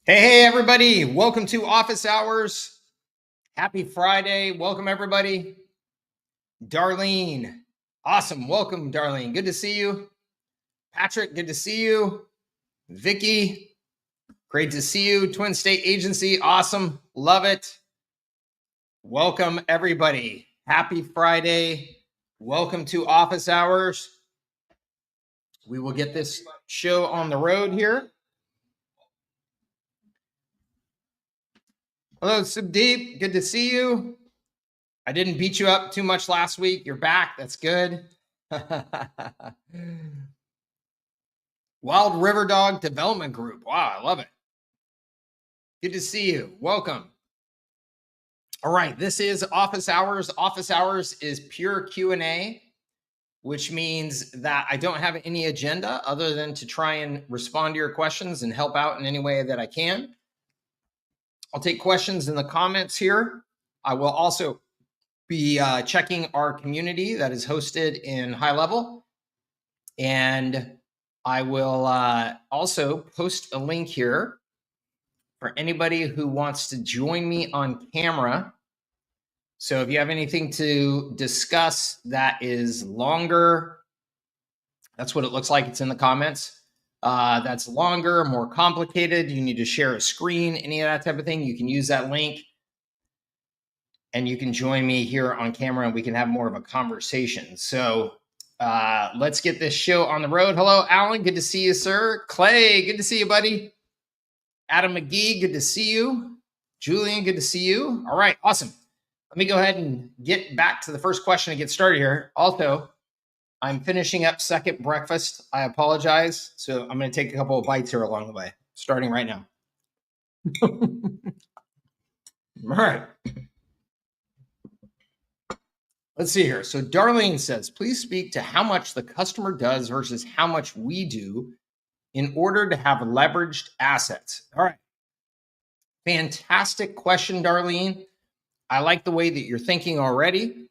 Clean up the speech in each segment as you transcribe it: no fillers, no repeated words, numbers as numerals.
Hey, everybody. Welcome to Office Hours. Happy Friday. Welcome, everybody. Darlene. Awesome. Welcome, Darlene. Good to see you. Patrick, good to see you. Vicky, great to see you. Twin State Agency. Awesome. Love it. Welcome, everybody. Happy Friday. Welcome to Office Hours. We will get this show on the road here. Hello, Subdeep. Good to see you. I didn't beat you up too much last week. You're back. That's good. Wild River Dog Development Group. Wow, I love it. Good to see you. Welcome. All right, this is Office Hours. Office Hours is pure Q&A, which means that I don't have any agenda other than to try and respond to your questions and help out in any way that I can. I'll take questions in the comments here. I will also be checking our community that is hosted in High Level. And I will also post a link here for anybody who wants to join me on camera. So if you have anything to discuss that is longer, that's what it looks like. It's in the comments. That's longer, more complicated. You need to share a screen, any of that type of thing. You can use that link and you can join me here on camera and we can have more of a conversation. So let's get this show on the road. Hello, Alan. Good to see you, sir. Clay, good to see you, buddy. Adam McGee, good to see you. Julian, good to see you. All right, awesome. Let me go ahead and get back to the first question and get started here. Also, I'm finishing up second breakfast. I apologize. So I'm going to take a couple of bites here along the way, starting right now. All right. Let's see here. So Darlene says, please speak to how much the customer does versus how much we do in order to have leveraged assets. All right. Fantastic question, Darlene. I like the way that you're thinking already.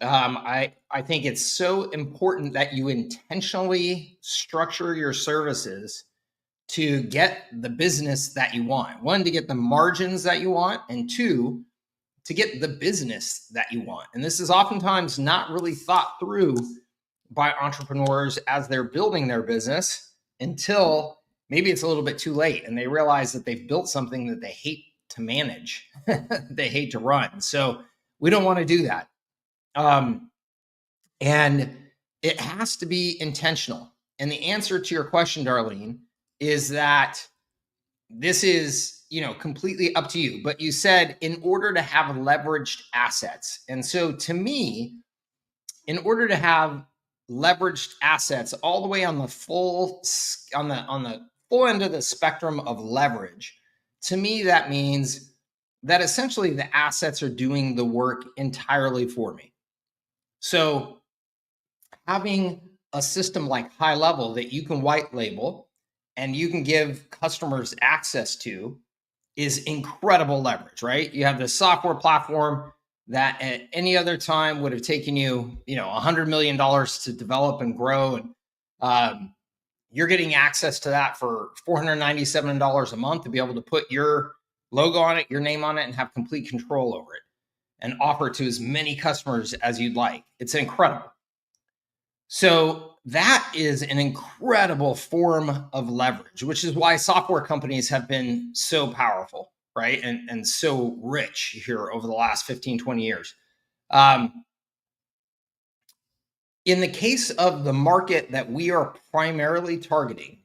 I think it's so important that you intentionally structure your services to get the business that you want. One, to get the margins that you want, and two, to get the business that you want. And this is oftentimes not really thought through by entrepreneurs as they're building their business until maybe it's a little bit too late and they realize that they've built something that they hate to manage, they hate to run. So we don't want to do that. And it has to be intentional. And the answer to your question, Darlene, is that this is, completely up to you. But you said in order to have leveraged assets. And so to me, in order to have leveraged assets all the way on the full end of the spectrum of leverage, to me, that means that essentially the assets are doing the work entirely for me. So having a system like High Level that you can white label and you can give customers access to is incredible leverage, right? You have this software platform that at any other time would have taken you, $100 million to develop and grow. And you're getting access to that for $497 a month to be able to put your logo on it, your name on it, and have complete control over it and offer it to as many customers as you'd like. It's incredible. So that is an incredible form of leverage, which is why software companies have been so powerful, right? And so rich here over the last 15, 20 years. In the case of the market that we are primarily targeting,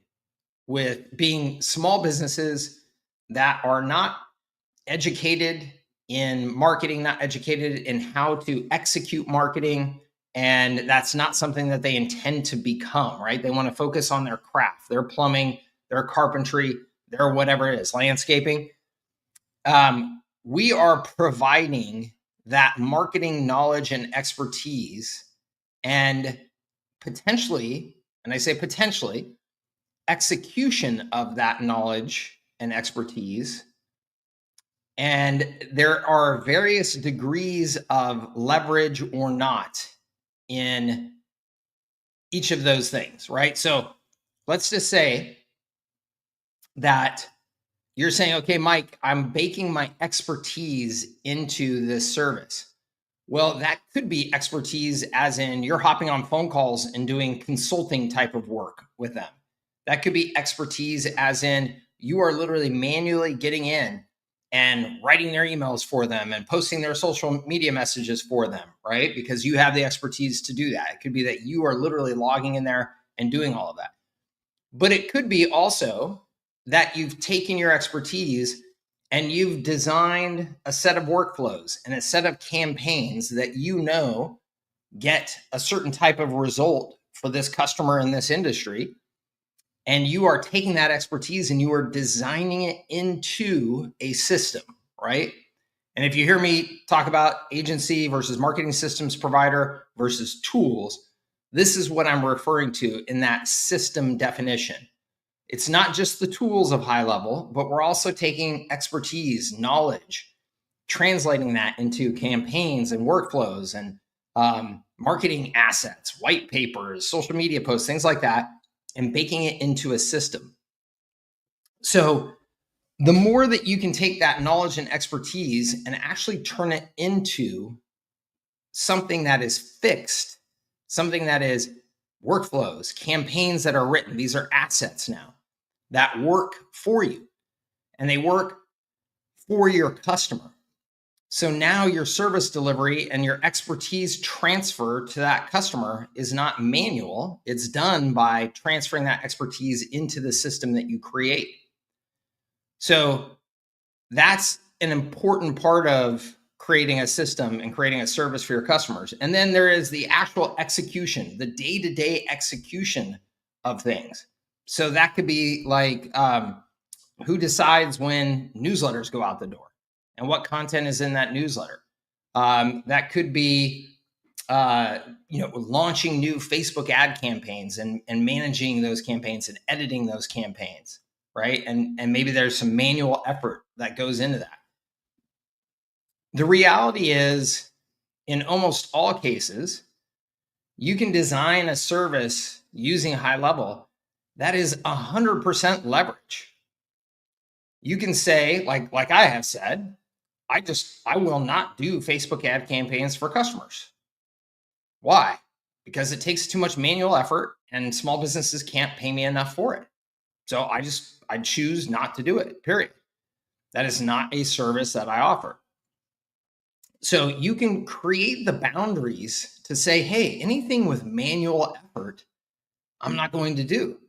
with being small businesses that are not educated in marketing, not educated in how to execute marketing, and that's not something that they intend to become, right? They want to focus on their craft, their plumbing, their carpentry, their whatever it is, landscaping. We are providing that marketing knowledge and expertise and potentially, and I say potentially, execution of that knowledge and expertise. And there are various degrees of leverage or not in each of those things, right? So let's just say that You're saying, okay, Mike, I'm baking my expertise into this service. Well, that could be expertise as in you're hopping on phone calls and doing consulting type of work with them. That could be expertise as in you are literally manually getting in and writing their emails for them and posting their social media messages for them, right? Because you have the expertise to do that. It could be that you are literally logging in there and doing all of that. But it could be also that you've taken your expertise and you've designed a set of workflows and a set of campaigns that get a certain type of result for this customer in this industry. And you are taking that expertise and you are designing it into a system, right? And if you hear me talk about agency versus marketing systems provider versus tools, this is what I'm referring to in that system definition. It's not just the tools of high level, but we're also taking expertise, knowledge, translating that into campaigns and workflows and marketing assets, white papers, social media posts, things like that, and baking it into a system. So the more that you can take that knowledge and expertise and actually turn it into something that is fixed, something that is workflows, campaigns that are written, these are assets now that work for you and they work for your customer. So now your service delivery and your expertise transfer to that customer is not manual. It's done by transferring that expertise into the system that you create. So that's an important part of creating a system and creating a service for your customers. And then there is the actual execution, the day-to-day execution of things. So that could be like who decides when newsletters go out the door and what content is in that newsletter. That could be launching new Facebook ad campaigns and managing those campaigns and editing those campaigns, right? And maybe there's some manual effort that goes into that. The reality is, in almost all cases, you can design a service using high level that is 100% leverage. You can say, like I have said, I will not do Facebook ad campaigns for customers. Why? Because it takes too much manual effort and small businesses can't pay me enough for it. So I choose not to do it, period. That is not a service that I offer. So you can create the boundaries to say, hey, anything with manual effort, I'm not going to do,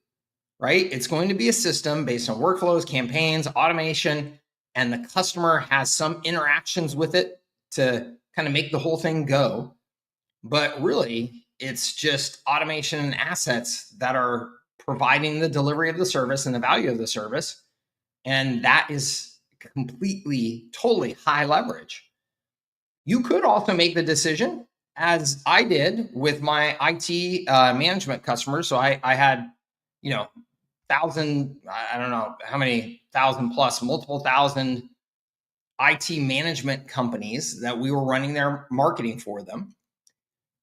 right? It's going to be a system based on workflows, campaigns, automation, and the customer has some interactions with it to kind of make the whole thing go. But really, it's just automation and assets that are providing the delivery of the service and the value of the service. And that is completely, totally high leverage. You could also make the decision, as I did with my IT management customers. So I had, thousand, I don't know how many thousand plus, multiple thousand IT management companies that we were running their marketing for them.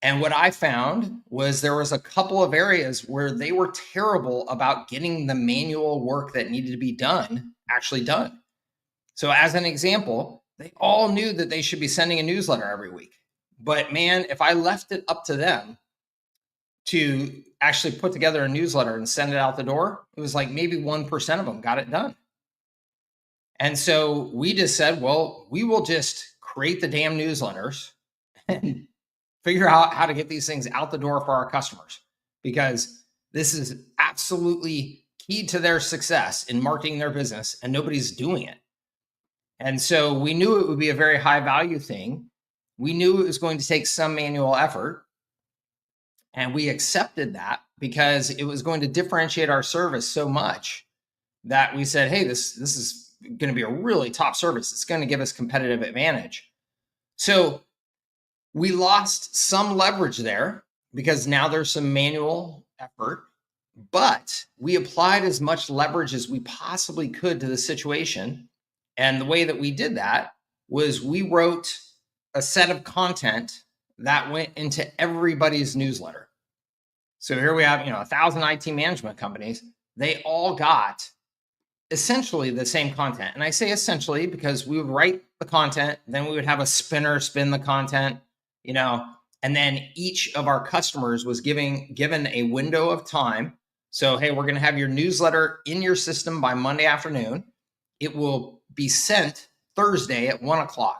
And what I found was there was a couple of areas where they were terrible about getting the manual work that needed to be done actually done. So as an example, they all knew that they should be sending a newsletter every week. But man, if I left it up to them to actually put together a newsletter and send it out the door, it was like maybe 1% of them got it done. And so we just said, well, we will just create the damn newsletters and figure out how to get these things out the door for our customers, because this is absolutely key to their success in marketing their business and nobody's doing it. And so we knew it would be a very high value thing. We knew it was going to take some manual effort, and we accepted that because it was going to differentiate our service so much that we said, hey, this is going to be a really top service. It's going to give us competitive advantage. So we lost some leverage there because now there's some manual effort, but we applied as much leverage as we possibly could to the situation. And the way that we did that was we wrote a set of content that went into everybody's newsletter. So here we have, 1,000 IT management companies. They all got essentially the same content. And I say essentially because we would write the content, then we would have a spinner spin the content, and then each of our customers was given a window of time. So, hey, we're going to have your newsletter in your system by Monday afternoon. It will be sent Thursday at 1:00.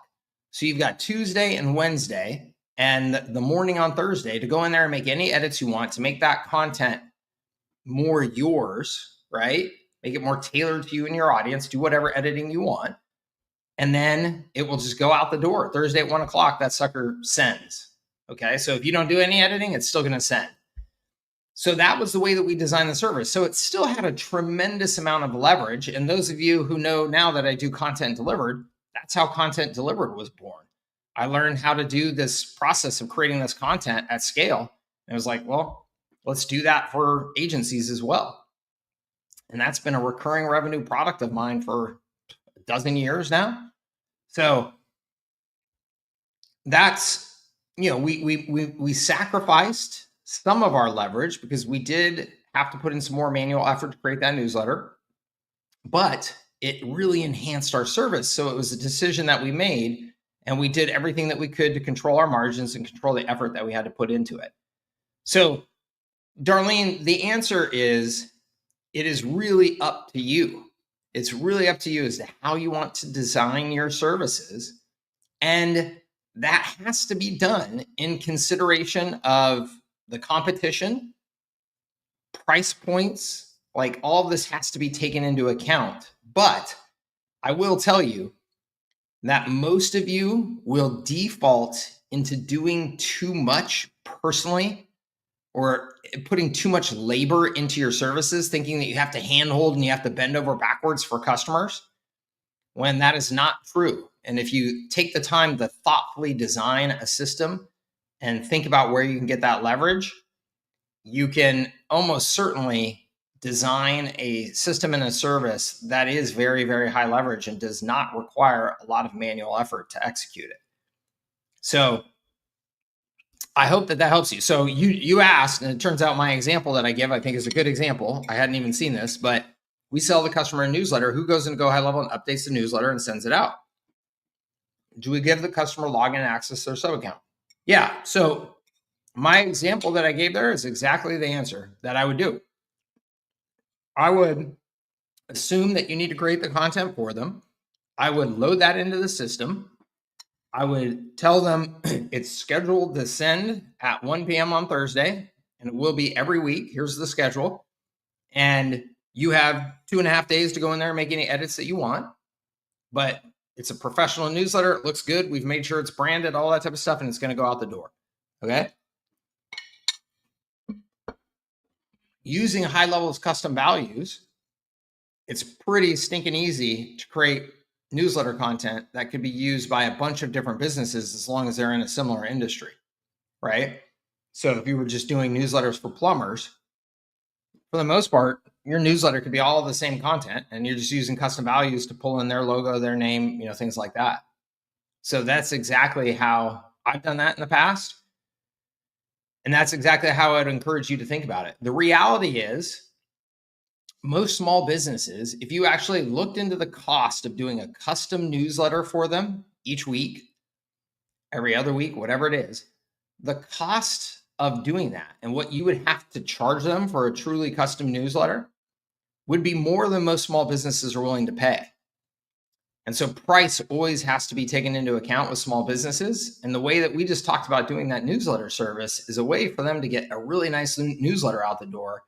So you've got Tuesday and Wednesday and the morning on Thursday to go in there and make any edits you want to make that content more yours, right? Make it more tailored to you and your audience. Do whatever editing you want. And then it will just go out the door. Thursday at 1:00, that sucker sends. Okay. So if you don't do any editing, it's still going to send. So that was the way that we designed the service. So it still had a tremendous amount of leverage. And those of you who know now that I do content delivered, that's how content delivered was born. I learned how to do this process of creating this content at scale. And it was like, well, let's do that for agencies as well. And that's been a recurring revenue product of mine for a dozen years now. So that's, we sacrificed some of our leverage because we did have to put in some more manual effort to create that newsletter, but it really enhanced our service. So it was a decision that we made, and we did everything that we could to control our margins and control the effort that we had to put into it. So, Darlene, the answer is, it is really up to you. It's really up to you as to how you want to design your services. And that has to be done in consideration of the competition, price points, like all of this has to be taken into account. But I will tell you that most of you will default into doing too much personally, or putting too much labor into your services, thinking that you have to handhold and you have to bend over backwards for customers, when that is not true. And if you take the time to thoughtfully design a system and think about where you can get that leverage, you can almost certainly design a system and a service that is very, very high leverage and does not require a lot of manual effort to execute it. So I hope that helps you. So you asked, and it turns out my example that I give, I think, is a good example. I hadn't even seen this, but we sell the customer a newsletter. Who goes into Go High Level and updates the newsletter and sends it out? Do we give the customer login and access to their sub account? Yeah. So my example that I gave there is exactly the answer that I would do. I would assume that you need to create the content for them. I would load that into the system. I would tell them it's scheduled to send at 1 p.m. on Thursday, and it will be every week. Here's the schedule. And you have 2.5 days to go in there and make any edits that you want. But it's a professional newsletter. It looks good. We've made sure it's branded, all that type of stuff, and it's going to go out the door. Okay? Using high levels custom values, it's pretty stinking easy to create newsletter content that could be used by a bunch of different businesses as long as they're in a similar industry, right? So if you were just doing newsletters for plumbers, for the most part, your newsletter could be all the same content, and you're just using custom values to pull in their logo, their name, things like that. So that's exactly how I've done that in the past. And that's exactly how I'd encourage you to think about it. The reality is, most small businesses, if you actually looked into the cost of doing a custom newsletter for them each week, every other week, whatever it is, the cost of doing that and what you would have to charge them for a truly custom newsletter would be more than most small businesses are willing to pay. And so price always has to be taken into account with small businesses. And the way that we just talked about doing that newsletter service is a way for them to get a really nice newsletter out the door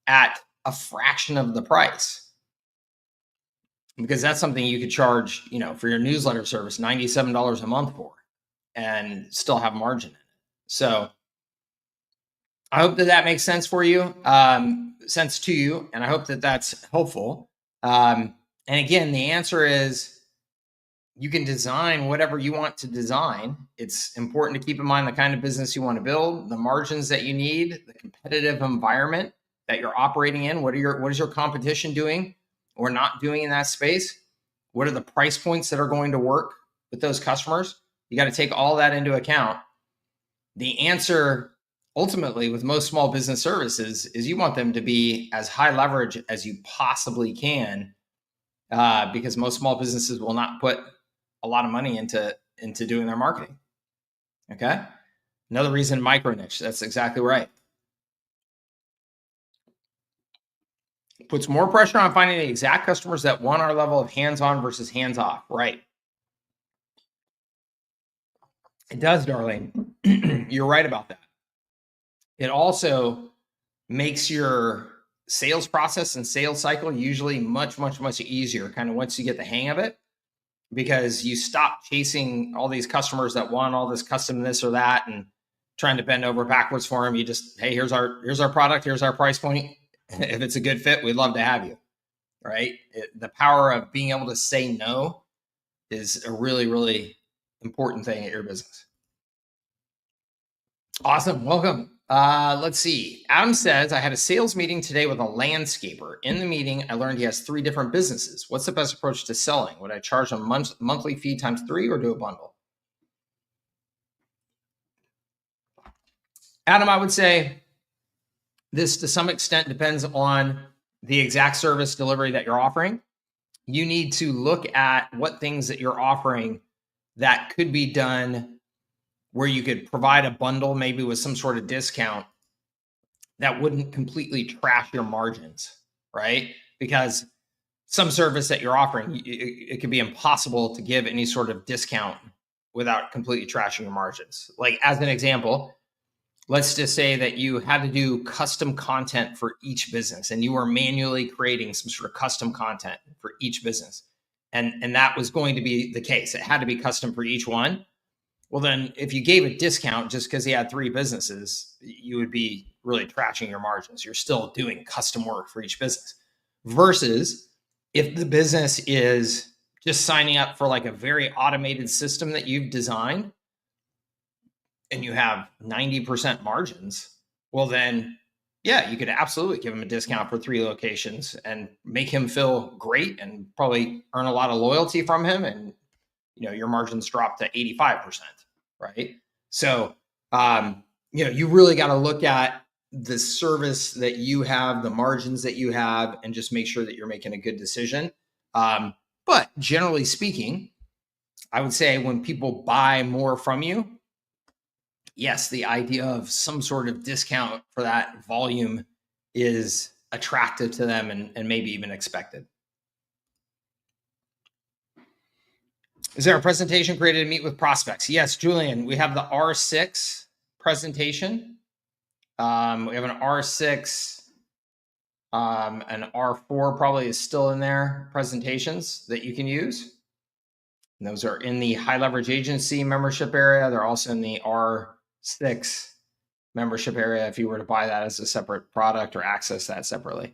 at a fraction of the price. Because that's something you could charge, for your newsletter service, $97 a month for, and still have margin in it. So I hope that makes sense for you, sense to you, and I hope that that's helpful. And again, the answer is, you can design whatever you want to design. It's important to keep in mind the kind of business you want to build, the margins that you need, the competitive environment that you're operating in. What is your competition doing or not doing in that space? What are the price points that are going to work with those customers? You got to take all that into account. The answer ultimately with most small business services is you want them to be as high leverage as you possibly can because most small businesses will not put a lot of money into doing their marketing. Okay. Another reason, micro niche. That's exactly right. Puts more pressure on finding the exact customers that want our level of hands-on versus hands-off. Right. It does, darling. You're right about that. It also makes your sales process and sales cycle usually much, much, much easier kind of once you get the hang of it, because you stop chasing all these customers that want all this custom this or that and trying to bend over backwards for them. You just, hey, here's our product, here's our price point. If it's a good fit, we'd love to have you. Right? The power of being able to say no is a really, really important thing at your business. Awesome. Welcome. Let's see. Adam says, I had a sales meeting today with a landscaper. In the meeting, I learned he has 3 different businesses. What's the best approach to selling? Would I charge a monthly fee times 3 or do a bundle? Adam, I would say this to some extent depends on the exact service delivery that you're offering. You need to look at what things that you're offering that could be done where you could provide a bundle, maybe with some sort of discount that wouldn't completely trash your margins, right? Because some service that you're offering, it could be impossible to give any sort of discount without completely trashing your margins. Like, as an example, let's just say that you had to do custom content for each business and you were manually creating some sort of custom content for each business. And that was going to be the case. It had to be custom for each one. Well, then if you gave a discount just because he had 3 businesses, you would be really trashing your margins. You're still doing custom work for each business. Versus if the business is just signing up for like a very automated system that you've designed and you have 90% margins, well then, yeah, you could absolutely give him a discount for 3 locations and make him feel great and probably earn a lot of loyalty from him. And, your margins drop to 85%, right? So, you really got to look at the service that you have, the margins that you have, and just make sure that you're making a good decision. But generally speaking, I would say when people buy more from you, yes, the idea of some sort of discount for that volume is attractive to them and maybe even expected. Is there a presentation created to meet with prospects? Yes, Julian, we have the R6 presentation. We have an R6, an R4 probably is still in there, presentations that you can use. And those are in the high leverage agency membership area. They're also in the R6 membership area if you were to buy that as a separate product or access that separately.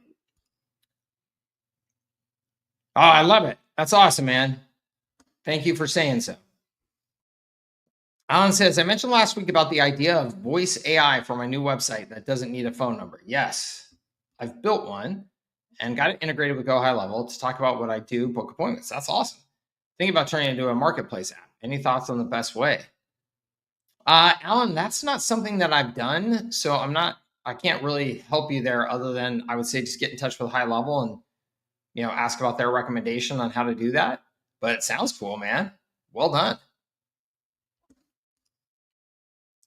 Oh, I love it. That's awesome, man. Thank you for saying so. Alan says, I mentioned last week about the idea of voice AI for my new website that doesn't need a phone number. Yes, I've built one and got it integrated with Go High Level to talk about what I do, book appointments. That's awesome. Think about turning it into a marketplace app. Any thoughts on the best way? Alan, that's not something that I've done. So I can't really help you there other than I would say just get in touch with High Level and, ask about their recommendation on how to do that. But it sounds cool, man. Well done.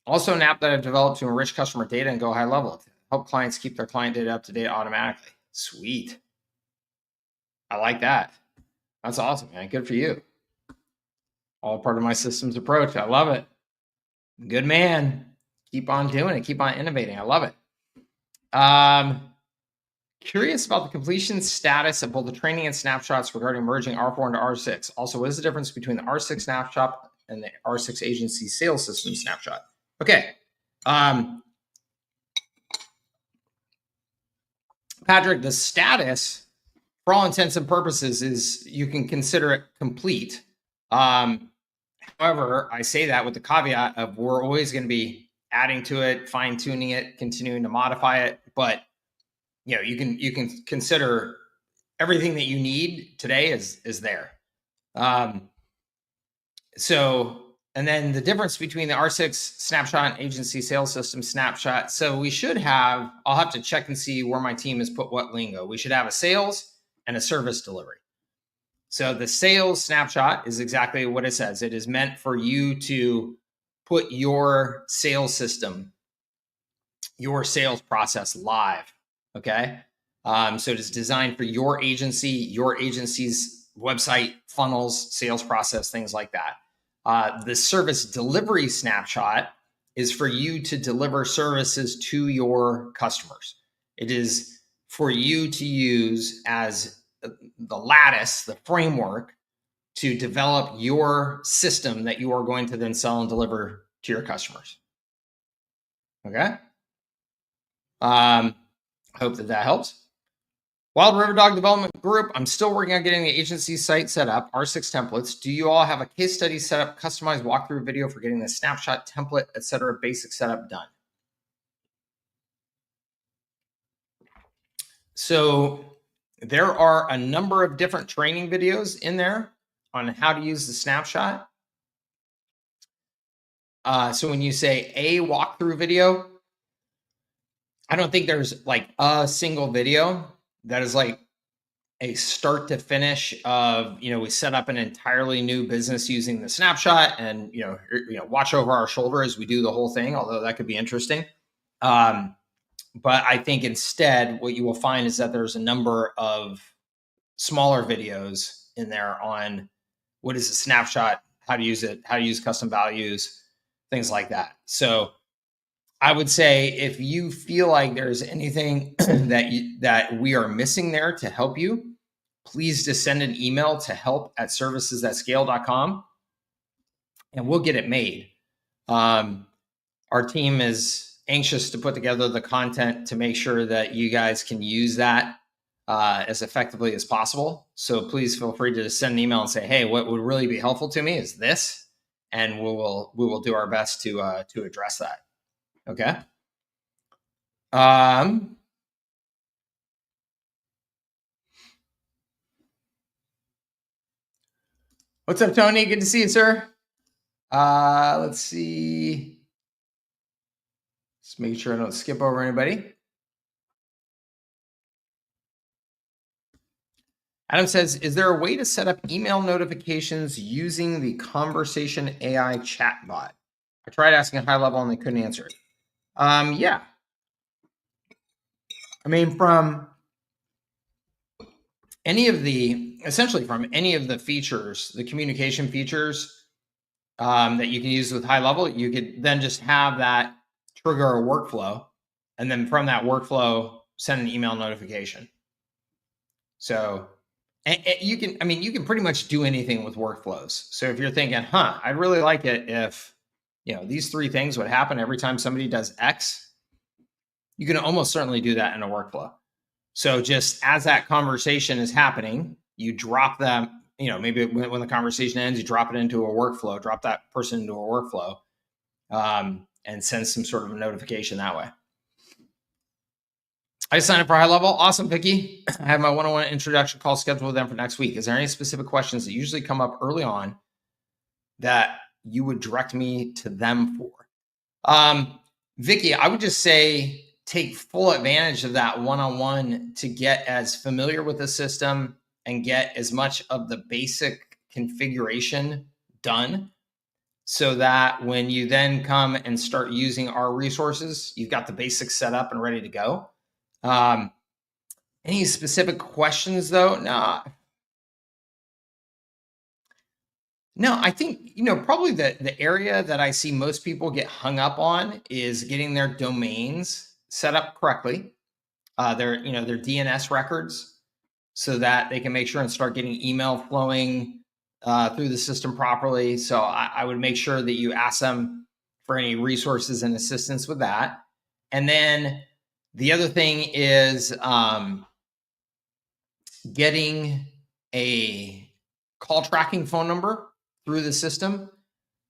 Also, an app that I've developed to enrich customer data and Go High Level to help clients keep their client data up to date automatically. Sweet. I like that. That's awesome, man. Good for you. All part of my systems approach. I love it. Good man. Keep on doing it. Keep on innovating. I love it. Curious about the completion status of both the training and snapshots regarding merging R4 into R6. Also, what is the difference between the R6 snapshot and the R6 agency sales system snapshot? Okay. Patrick, the status, for all intents and purposes, is you can consider it complete. However, I say that with the caveat of we're always going to be adding to it, fine-tuning it, continuing to modify it. But you can consider everything that you need today is there. And then the difference between the R6 snapshot and agency sales system snapshot. So we should have, I'll have to check and see where my team has put what lingo. We should have a sales and a service delivery. So the sales snapshot is exactly what it says. It is meant for you to put your sales system, your sales process live. Okay. So it is designed for your agency's website, funnels, sales process, things like that. The service delivery snapshot is for you to deliver services to your customers. It is for you to use as the lattice, the framework to develop your system that you are going to then sell and deliver to your customers. Okay. Hope that helps. Wild River Dog Development Group, I'm still working on getting the agency site set up, R6 templates. Do you all have a case study set up, customized walkthrough video for getting the snapshot template, etc., basic setup done? So there are a number of different training videos in there on how to use the snapshot. So when you say a walkthrough video, I don't think there's like a single video that is like a start to finish of, we set up an entirely new business using the snapshot and, watch over our shoulder as we do the whole thing, although that could be interesting. But I think instead what you will find is that there's a number of smaller videos in there on what is a snapshot, how to use it, how to use custom values, things like that. So I would say if you feel like there's anything that we are missing there to help you, please just send an email to help@servicesthatscale.com and we'll get it made. Our team is anxious to put together the content to make sure that you guys can use that as effectively as possible. So please feel free to send an email and say, hey, what would really be helpful to me is this, and we will do our best to address that. Okay. What's up, Tony? Good to see you, sir. Let's see. Just make sure I don't skip over anybody. Adam says, is there a way to set up email notifications using the conversation AI chatbot? I tried asking a high level and they couldn't answer it. Yeah. I mean, from any of the features, the communication features that you can use with high level, you could then just have that trigger a workflow. And then from that workflow, send an email notification. So you can pretty much do anything with workflows. So if you're thinking, I'd really like it if, these three things would happen every time somebody does X, you can almost certainly do that in a workflow. So just as that conversation is happening, you drop them, maybe when the conversation ends, you drop it into a workflow, drop that person into a workflow, and send some sort of a notification that way. I signed up for high level. Awesome, Vicky. I have my one-on-one introduction call scheduled with them for next week. Is there any specific questions that usually come up early on that you would direct me to them for? Vicky, I would just say take full advantage of that one-on-one to get as familiar with the system and get as much of the basic configuration done so that when you then come and start using our resources, you've got the basics set up and ready to go. Any specific questions though? No, I think, probably the area that I see most people get hung up on is getting their domains set up correctly. Their DNS records so that they can make sure and start getting email flowing through the system properly. So I would make sure that you ask them for any resources and assistance with that. And then the other thing is getting a call tracking phone number through the system.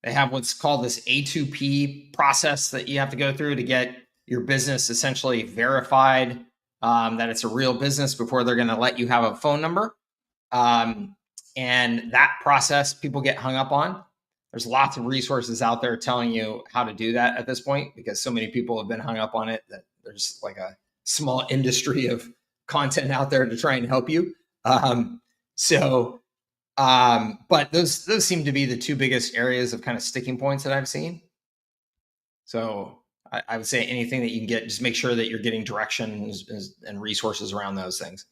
They have what's called this A2P process that you have to go through to get your business essentially verified that it's a real business before they're going to let you have a phone number. And that process people get hung up on. There's lots of resources out there telling you how to do that at this point because so many people have been hung up on it that there's like a small industry of content out there to try and help you. So But those seem to be the two biggest areas of kind of sticking points that I've seen. So I would say anything that you can get, just make sure that you're getting directions and resources around those things.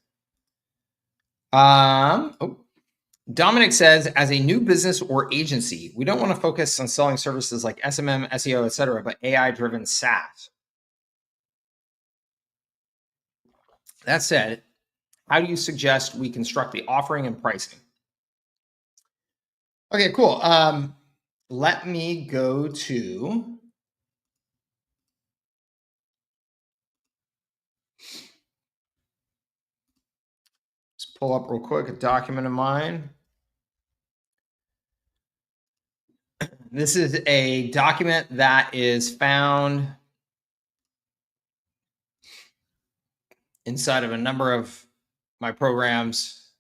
Dominic says, as a new business or agency, we don't want to focus on selling services like SMM, SEO, et cetera, but AI-driven SaaS. That said, how do you suggest we construct the offering and pricing? Okay, cool. Let me go to just pull up real quick a document of mine. This is a document that is found inside of a number of my programs,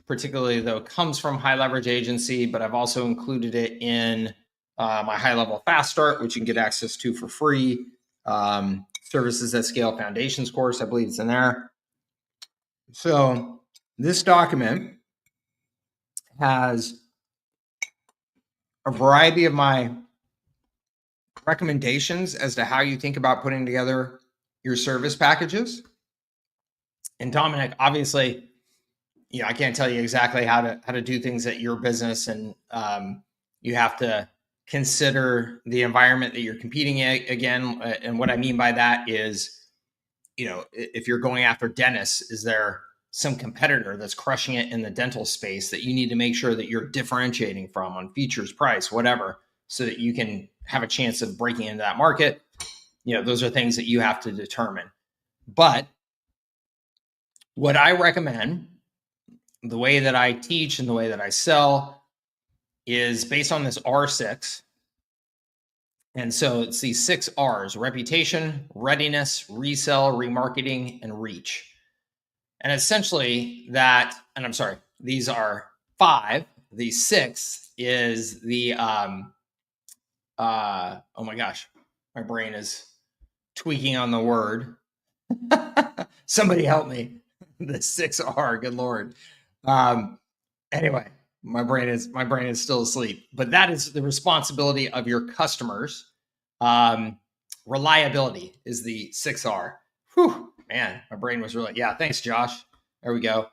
particularly though it comes from High Leverage Agency, but I've also included it in my High Level Fast Start, which you can get access to for free. Services that Scale Foundations course, I believe it's in there. So this document has a variety of my recommendations as to how you think about putting together your service packages. And Dominic, obviously, I can't tell you exactly how to do things at your business, and you have to consider the environment that you're competing in again. And what I mean by that is, if you're going after dentists, is there some competitor that's crushing it in the dental space that you need to make sure that you're differentiating from on features, price, whatever, so that you can have a chance of breaking into that market? Those are things that you have to determine. But what I recommend, the way that I teach and the way that I sell, is based on this R6. And so it's these 6 R's: reputation, readiness, resell, remarketing, and reach. And essentially these are 5. The 6th is the, oh my gosh, my brain is tweaking on the word. Somebody help me. The 6R, good Lord. Anyway, my brain is still asleep, but that is the responsibility of your customers. Reliability is the 6R. Whew, man, my brain was really, thanks, Josh. There we go.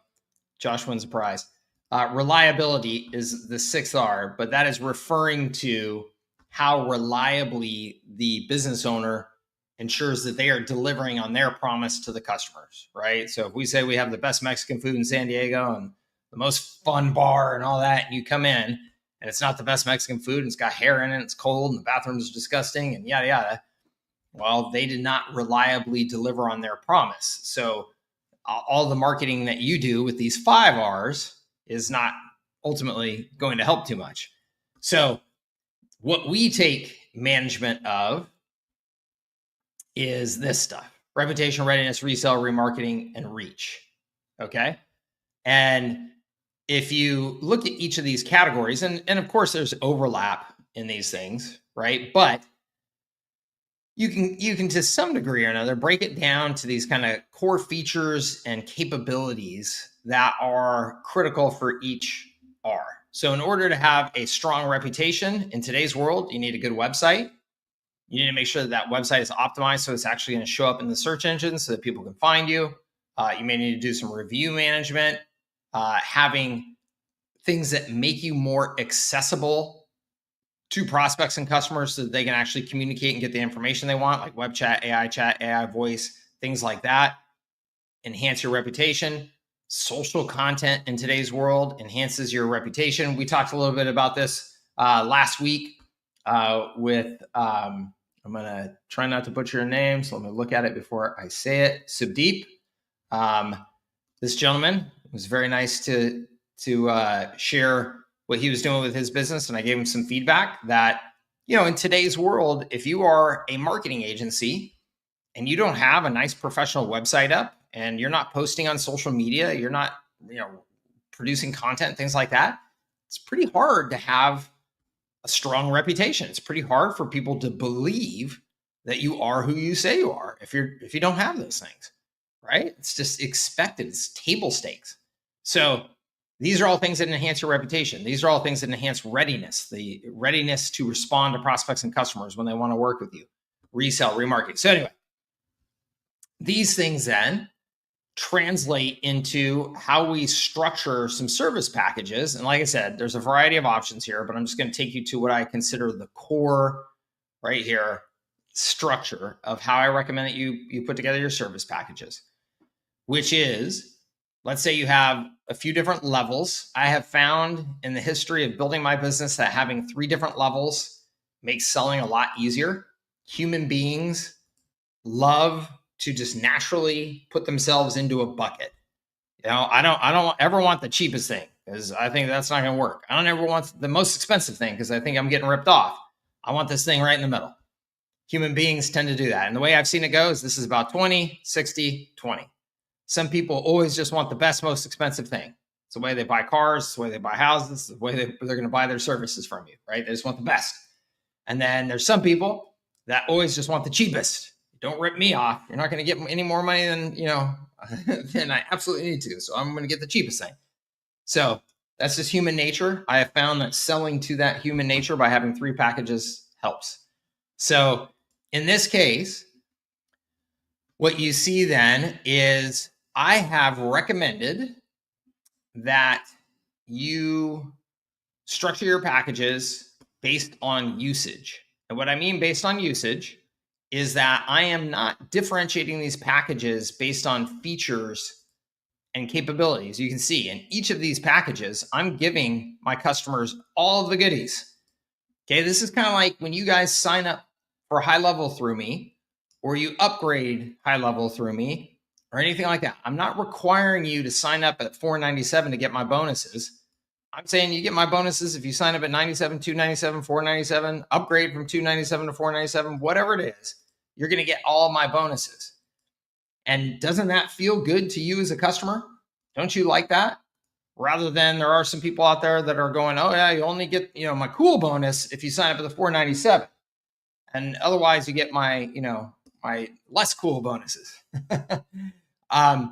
Josh wins a prize. Reliability is the 6R, but that is referring to how reliably the business owner ensures that they are delivering on their promise to the customers, right? So if we say we have the best Mexican food in San Diego and the most fun bar and all that, and you come in and it's not the best Mexican food, and it's got hair in it, it's cold, and the bathroom is disgusting, and yada, yada, well, they did not reliably deliver on their promise. So all the marketing that you do with these 5 R's is not ultimately going to help too much. So what we take management of is this stuff: reputation, readiness, resell, remarketing, and reach. Okay. And if you look at each of these categories, and of course there's overlap in these things, right? But you can to some degree or another break it down to these kind of core features and capabilities that are critical for each R. So in order to have a strong reputation in today's world, you need a good website. You need to make sure that website is optimized so it's actually going to show up in the search engine so that people can find you. You may need to do some review management, having things that make you more accessible to prospects and customers so that they can actually communicate and get the information they want, like web chat, AI voice, things like that. Enhance your reputation. Social content in today's world enhances your reputation. We talked a little bit about this last week with, I'm going to try not to butcher your name, so let me look at it before I say it. Subdeep. This gentleman was very nice to share what he was doing with his business, and I gave him some feedback that, in today's world, if you are a marketing agency and you don't have a nice professional website up, and you're not posting on social media, you're not, producing content, things like that, it's pretty hard to have a strong reputation. It's pretty hard for people to believe that you are who you say you are if you don't have those things, right? It's just expected. It's table stakes. So These are all things that enhance your reputation. These are all things that enhance readiness, the readiness to respond to prospects and customers when they want to work with you, resell, remarket. So anyway, these things then translate into how we structure some service packages. And like I said, there's a variety of options here, but I'm just going to take you to what I consider the core right here structure of how I recommend that you put together your service packages, which is, let's say you have a few different levels. I have found in the history of building my business that having 3 different levels makes selling a lot easier. Human beings love to just naturally put themselves into a bucket. I don't ever want the cheapest thing, because I think that's not going to work. I don't ever want the most expensive thing, because I think I'm getting ripped off. I want this thing right in the middle. Human beings tend to do that. And the way I've seen it go is this is about 20, 60, 20. Some people always just want the best, most expensive thing. It's the way they buy cars, it's the way they buy houses, the way they're going to buy their services from you, right? They just want the best. And then there's some people that always just want the cheapest. Don't rip me off. You're not going to get any more money than, than I absolutely need to. So I'm going to get the cheapest thing. So that's just human nature. I have found that selling to that human nature by having 3 packages helps. So in this case, what you see then is I have recommended that you structure your packages based on usage. And what I mean based on usage is that I am not differentiating these packages based on features and capabilities. You can see in each of these packages, I'm giving my customers all of the goodies. Okay, this is kind of like when you guys sign up for high level through me, or you upgrade high level through me, or anything like that. I'm not requiring you to sign up at $497 to get my bonuses. I'm saying you get my bonuses if you sign up at $97, $297, $497, upgrade from $297 to $497, whatever it is, you're going to get all of my bonuses. And doesn't that feel good to you as a customer? Don't you like that? Rather than there are some people out there that are going, oh yeah, you only get, my cool bonus if you sign up at the $497. And otherwise you get my, my less cool bonuses. I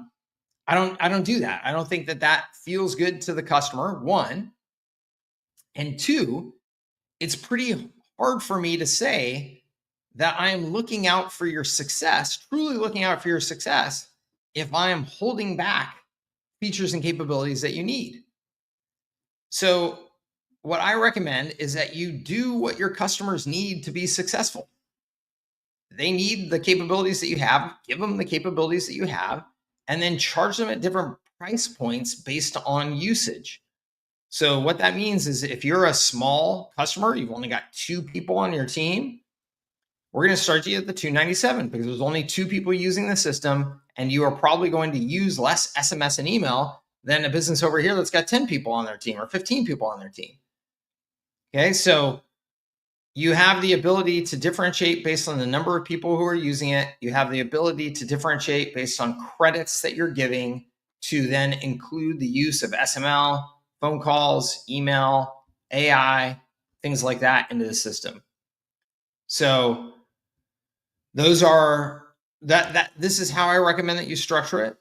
don't do that. I don't think that feels good to the customer, 1. And 2, it's pretty hard for me to say that I am looking out for your success, truly looking out for your success, if I am holding back features and capabilities that you need. So what I recommend is that you do what your customers need to be successful. They need the capabilities that you have, give them the capabilities that you have, and then charge them at different price points based on usage. So what that means is if you're a small customer, you've only got 2 people on your team, we're going to start you at the $297 because there's only 2 people using the system, and you are probably going to use less SMS and email than a business over here that's got 10 people on their team or 15 people on their team. Okay, so you have the ability to differentiate based on the number of people who are using it. You have the ability to differentiate based on credits that you're giving to then include the use of SML, phone calls, email, AI, things like that into the system. So those are this is how I recommend that you structure it.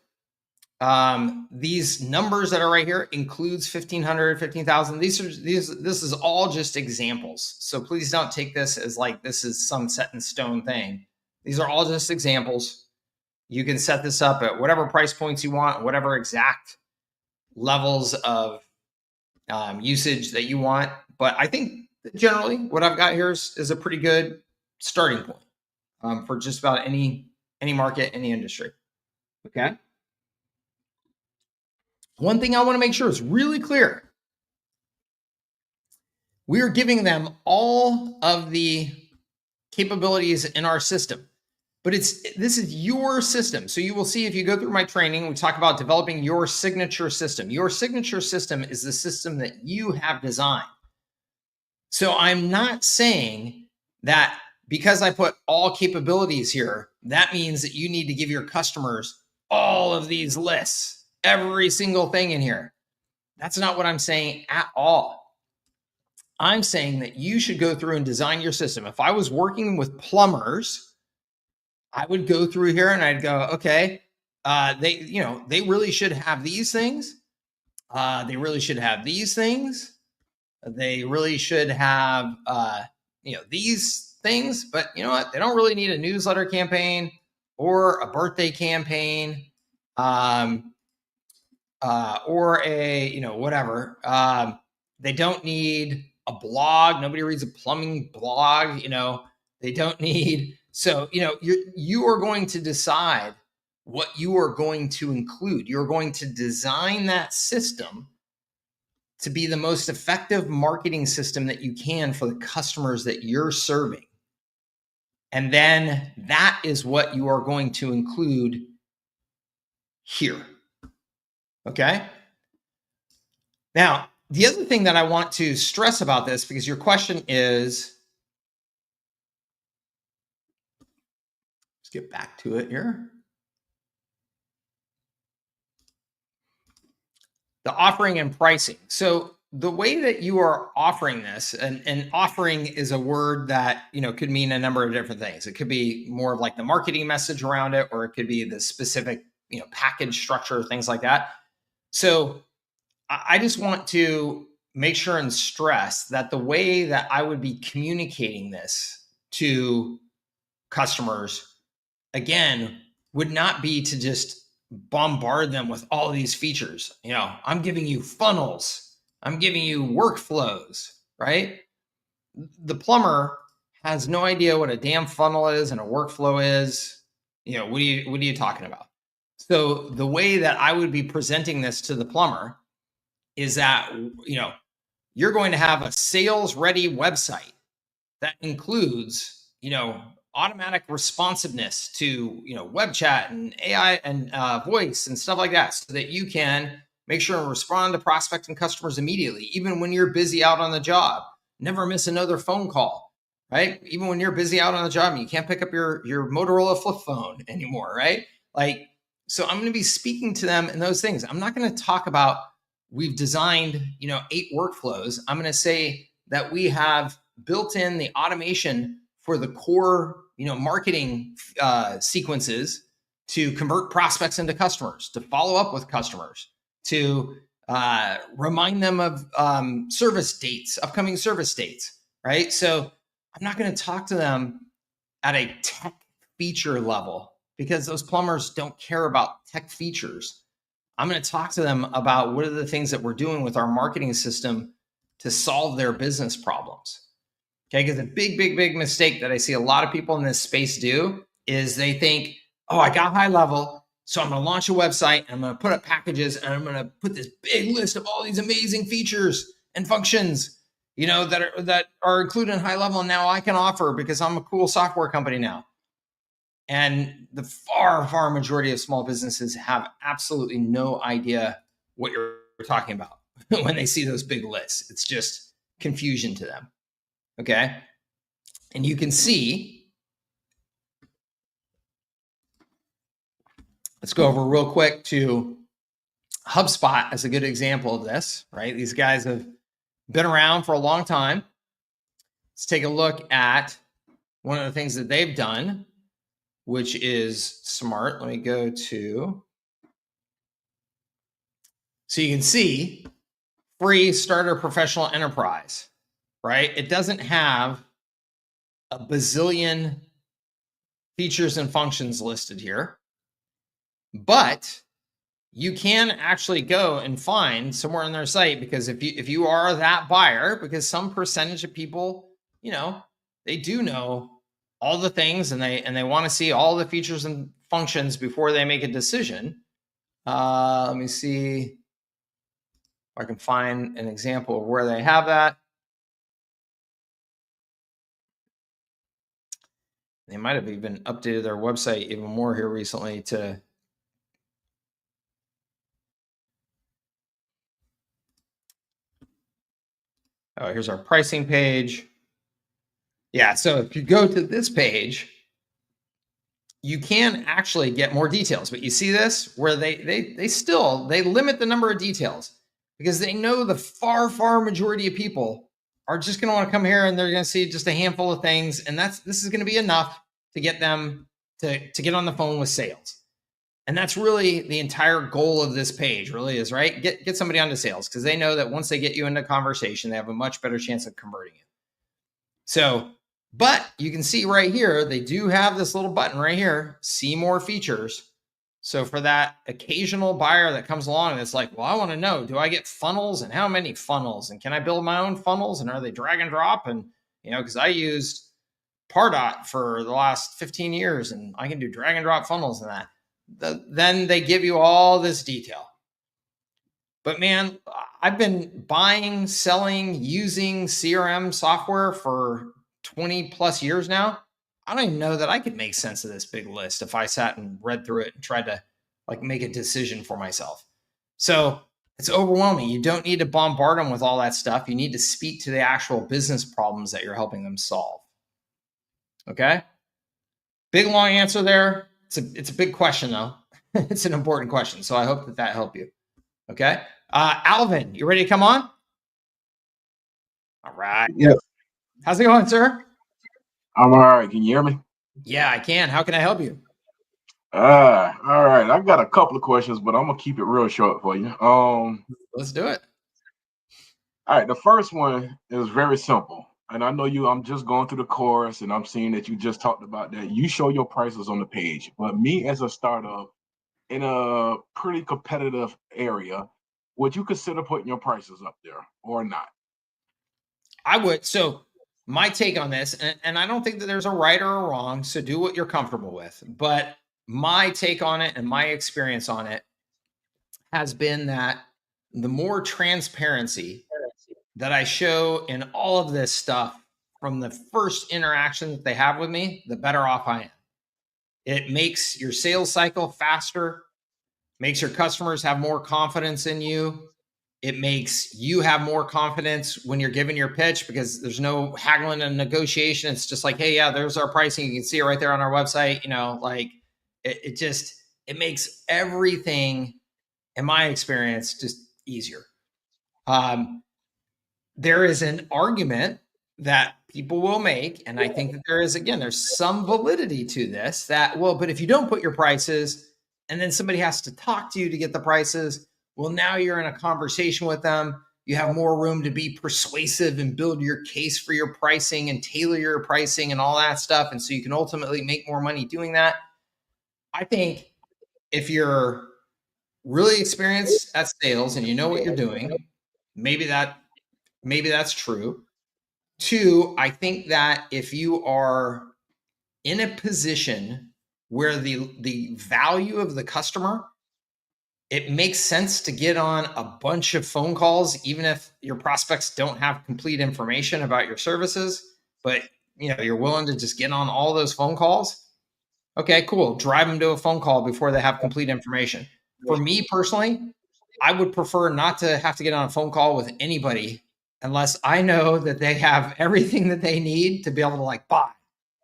These numbers that are right here includes 1,500, 15,000. This is all just examples. So please don't take this as like this is some set in stone thing. These are all just examples. You can set this up at whatever price points you want, whatever exact levels of usage that you want. But I think generally what I've got here is a pretty good starting point for just about any market, any industry. Okay. One thing I want to make sure is really clear. We are giving them all of the capabilities in our system, but this is your system. So you will see if you go through my training, we talk about developing your signature system. Your signature system is the system that you have designed. So I'm not saying that because I put all capabilities here, that means that you need to give your customers all of these lists, every single thing in here. That's not what I'm saying at all. I'm saying that you should go through and design your system. If I was working with plumbers, I would go through here and I'd go, okay, they really should have these things. They really should have these things. They really should have, these things. But you know what? They don't really need a newsletter campaign or a birthday campaign, or a, whatever. They don't need a blog. Nobody reads a plumbing blog. They don't need. So you are going to decide what you are going to include. You're going to design that system to be the most effective marketing system that you can for the customers that you're serving. And then that is what you are going to include here. Okay. Now, the other thing that I want to stress about this, because your question is, let's get back to it here. The offering and pricing. So the way that you are offering this, and offering is a word that, could mean a number of different things. It could be more of like the marketing message around it, or it could be the specific, package structure, things like that. So I just want to make sure and stress that the way that I would be communicating this to customers, again, would not be to just bombard them with all these features. I'm giving you funnels. I'm giving you workflows, right? The plumber has no idea what a damn funnel is and a workflow is. What are you talking about? So the way that I would be presenting this to the plumber is that, you're going to have a sales ready website that includes, automatic responsiveness to, web chat and AI and voice and stuff like that, so that you can make sure and respond to prospects and customers immediately, even when you're busy out on the job. Never miss another phone call, right? Even when you're busy out on the job and you can't pick up your Motorola flip phone anymore, right? So I'm going to be speaking to them in those things. I'm not going to talk about we've designed, 8 workflows. I'm going to say that we have built in the automation for the core, marketing sequences to convert prospects into customers, to follow up with customers, to remind them of service dates, upcoming service dates, right? So I'm not going to talk to them at a tech feature level, because those plumbers don't care about tech features. I'm going to talk to them about what are the things that we're doing with our marketing system to solve their business problems. Okay, because a big mistake that I see a lot of people in this space do is they think, oh, I got high level, so I'm going to launch a website and I'm going to put up packages and I'm going to put this big list of all these amazing features and functions, that are included in high level, and now I can offer because I'm a cool software company now. And the far majority of small businesses have absolutely no idea what you're talking about when they see those big lists. It's just confusion to them. Okay. And you can see, let's go over real quick to HubSpot as a good example of this, right? These guys have been around for a long time. Let's take a look at one of the things that they've done, which is smart. Let me go to, so you can see free starter professional enterprise, right? It doesn't have a bazillion features and functions listed here, but you can actually go and find somewhere on their site, because if you are that buyer, because some percentage of people, they do know all the things and they want to see all the features and functions before they make a decision. Let me see if I can find an example of where they have that. They might have even updated their website even more here recently to here's our pricing page. Yeah, so if you go to this page, you can actually get more details. But you see this, where they limit the number of details, because they know the far majority of people are just going to want to come here and they're going to see just a handful of things, and this is going to be enough to get them to get on the phone with sales. And that's really the entire goal of this page, really is, right? Get somebody onto sales, because they know that once they get you into conversation, they have a much better chance of converting you. So, but you can see right here, they do have this little button right here, see more features. So for that occasional buyer that comes along and it's like, well, I want to know, do I get funnels and how many funnels? And can I build my own funnels? And are they drag and drop? And, because I used Pardot for the last 15 years and I can do drag and drop funnels and that. Then they give you all this detail. But man, I've been buying, selling, using CRM software for 20 plus years now. I don't even know that I could make sense of this big list if I sat and read through it and tried to make a decision for myself. So it's overwhelming. You don't need to bombard them with all that stuff. You need to speak to the actual business problems that you're helping them solve. Okay? Big, long answer there. It's a big question, though. It's an important question. So I hope that helped you. Okay? Alvin, you ready to come on? All right. Yes. How's it going, sir? I'm all right. Can you hear me? Yeah, I can. How can I help you? All right. I got a couple of questions, but I'm gonna keep it real short for you. Let's do it. All right. The first one is very simple, and I know I'm just going through the course, and I'm seeing that you just talked about that. You show your prices on the page, but me as a startup in a pretty competitive area, would you consider putting your prices up there or not? I would. So my take on this, and I don't think that there's a right or a wrong, so do what you're comfortable with. But my take on it and my experience on it has been that the more transparency that I show in all of this stuff from the first interaction that they have with me, the better off I am. It makes your sales cycle faster, makes your customers have more confidence in you. It makes you have more confidence when you're giving your pitch, because there's no haggling and negotiation. It's just like, hey, yeah, there's our pricing. You can see it right there on our website. It makes everything, in my experience, just easier. There is an argument that people will make, and I think that there's some validity to this, that, well, but if you don't put your prices and then somebody has to talk to you to get the prices, well, now you're in a conversation with them. You have more room to be persuasive and build your case for your pricing and tailor your pricing and all that stuff. And so you can ultimately make more money doing that. I think if you're really experienced at sales and you know what you're doing, maybe that's true. Two, I think that if you are in a position where the value of the customer, it makes sense to get on a bunch of phone calls, even if your prospects don't have complete information about your services, but you're willing to just get on all those phone calls. Okay, cool. Drive them to a phone call before they have complete information. For me personally, I would prefer not to have to get on a phone call with anybody unless I know that they have everything that they need to be able to buy.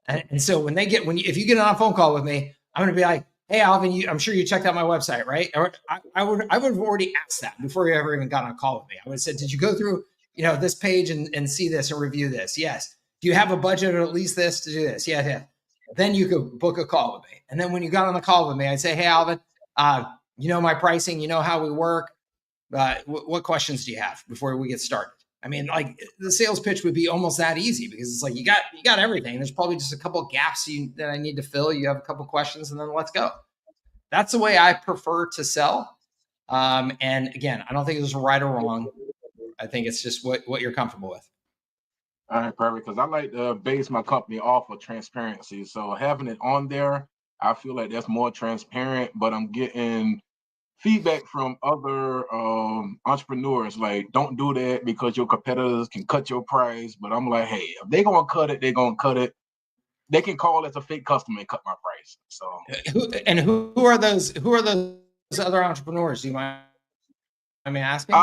And so if you get on a phone call with me, I'm going to be like, hey, Alvin, I'm sure you checked out my website, right? Or I would have already asked that before you ever even got on a call with me. I would have said, did you go through, this page and see this and review this? Yes. Do you have a budget or at least this to do this? Yeah. Then you could book a call with me. And then when you got on the call with me, I'd say, hey, Alvin, my pricing, how we work. What questions do you have before we get started? I mean, the sales pitch would be almost that easy, because it's like, you got everything. There's probably just a couple of gaps that I need to fill. You have a couple of questions and then let's go. That's the way I prefer to sell. And again, I don't think there's a right or wrong. I think it's just what you're comfortable with. All right, perfect. Because I like to base my company off of transparency. So having it on there, I feel like that's more transparent, but I'm getting feedback from other entrepreneurs like, don't do that because your competitors can cut your price. But I'm like, hey, if they're gonna cut it, they're gonna cut it. They can call as a fake customer and cut my price. So who are those other entrepreneurs? Do you mind me asking?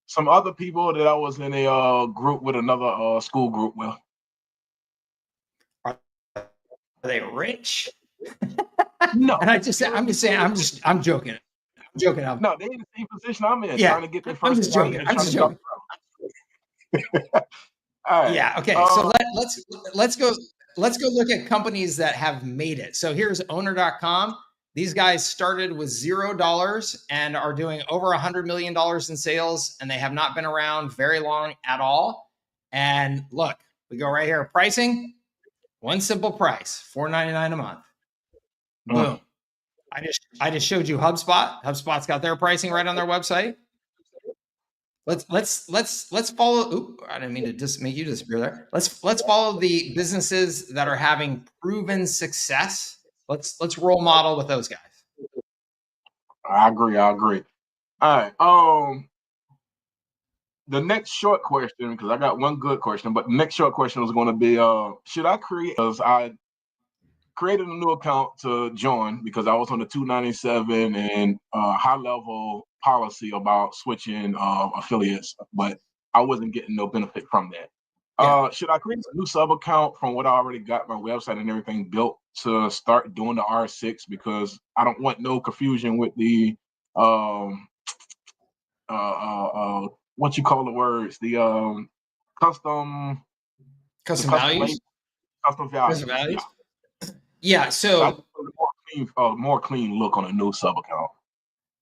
Some other people that I was in a group with, another school group with. Are they rich? No. And I'm joking. I'm joking. No, they in the same position I'm in, yeah, trying to get their first. I'm just joking. All right. Yeah. Okay. So let's go look at companies that have made it. So here's owner.com. These guys started with $0 and are doing over $100 million in sales, and they have not been around very long at all. And look, we go right here. Pricing, one simple price, $4.99 a month. Boom. I just showed you HubSpot. HubSpot's got their pricing right on their website. Let's follow. Oops, I didn't mean to just make you disappear there. Let's follow the businesses that are having proven success. Let's role model with those guys. I agree. All right. The next short question, because I got one good question, but the next short question was going to be, should I create? Because I created a new account to join because I was on the 297 and high level policy about switching affiliates, but I wasn't getting no benefit from that. Yeah. Should I create a new sub account from what I already got my website and everything built to start doing the R6? Because I don't want no confusion with the what you call the words, the custom values. custom values. Yeah. So more clean look on a new sub account.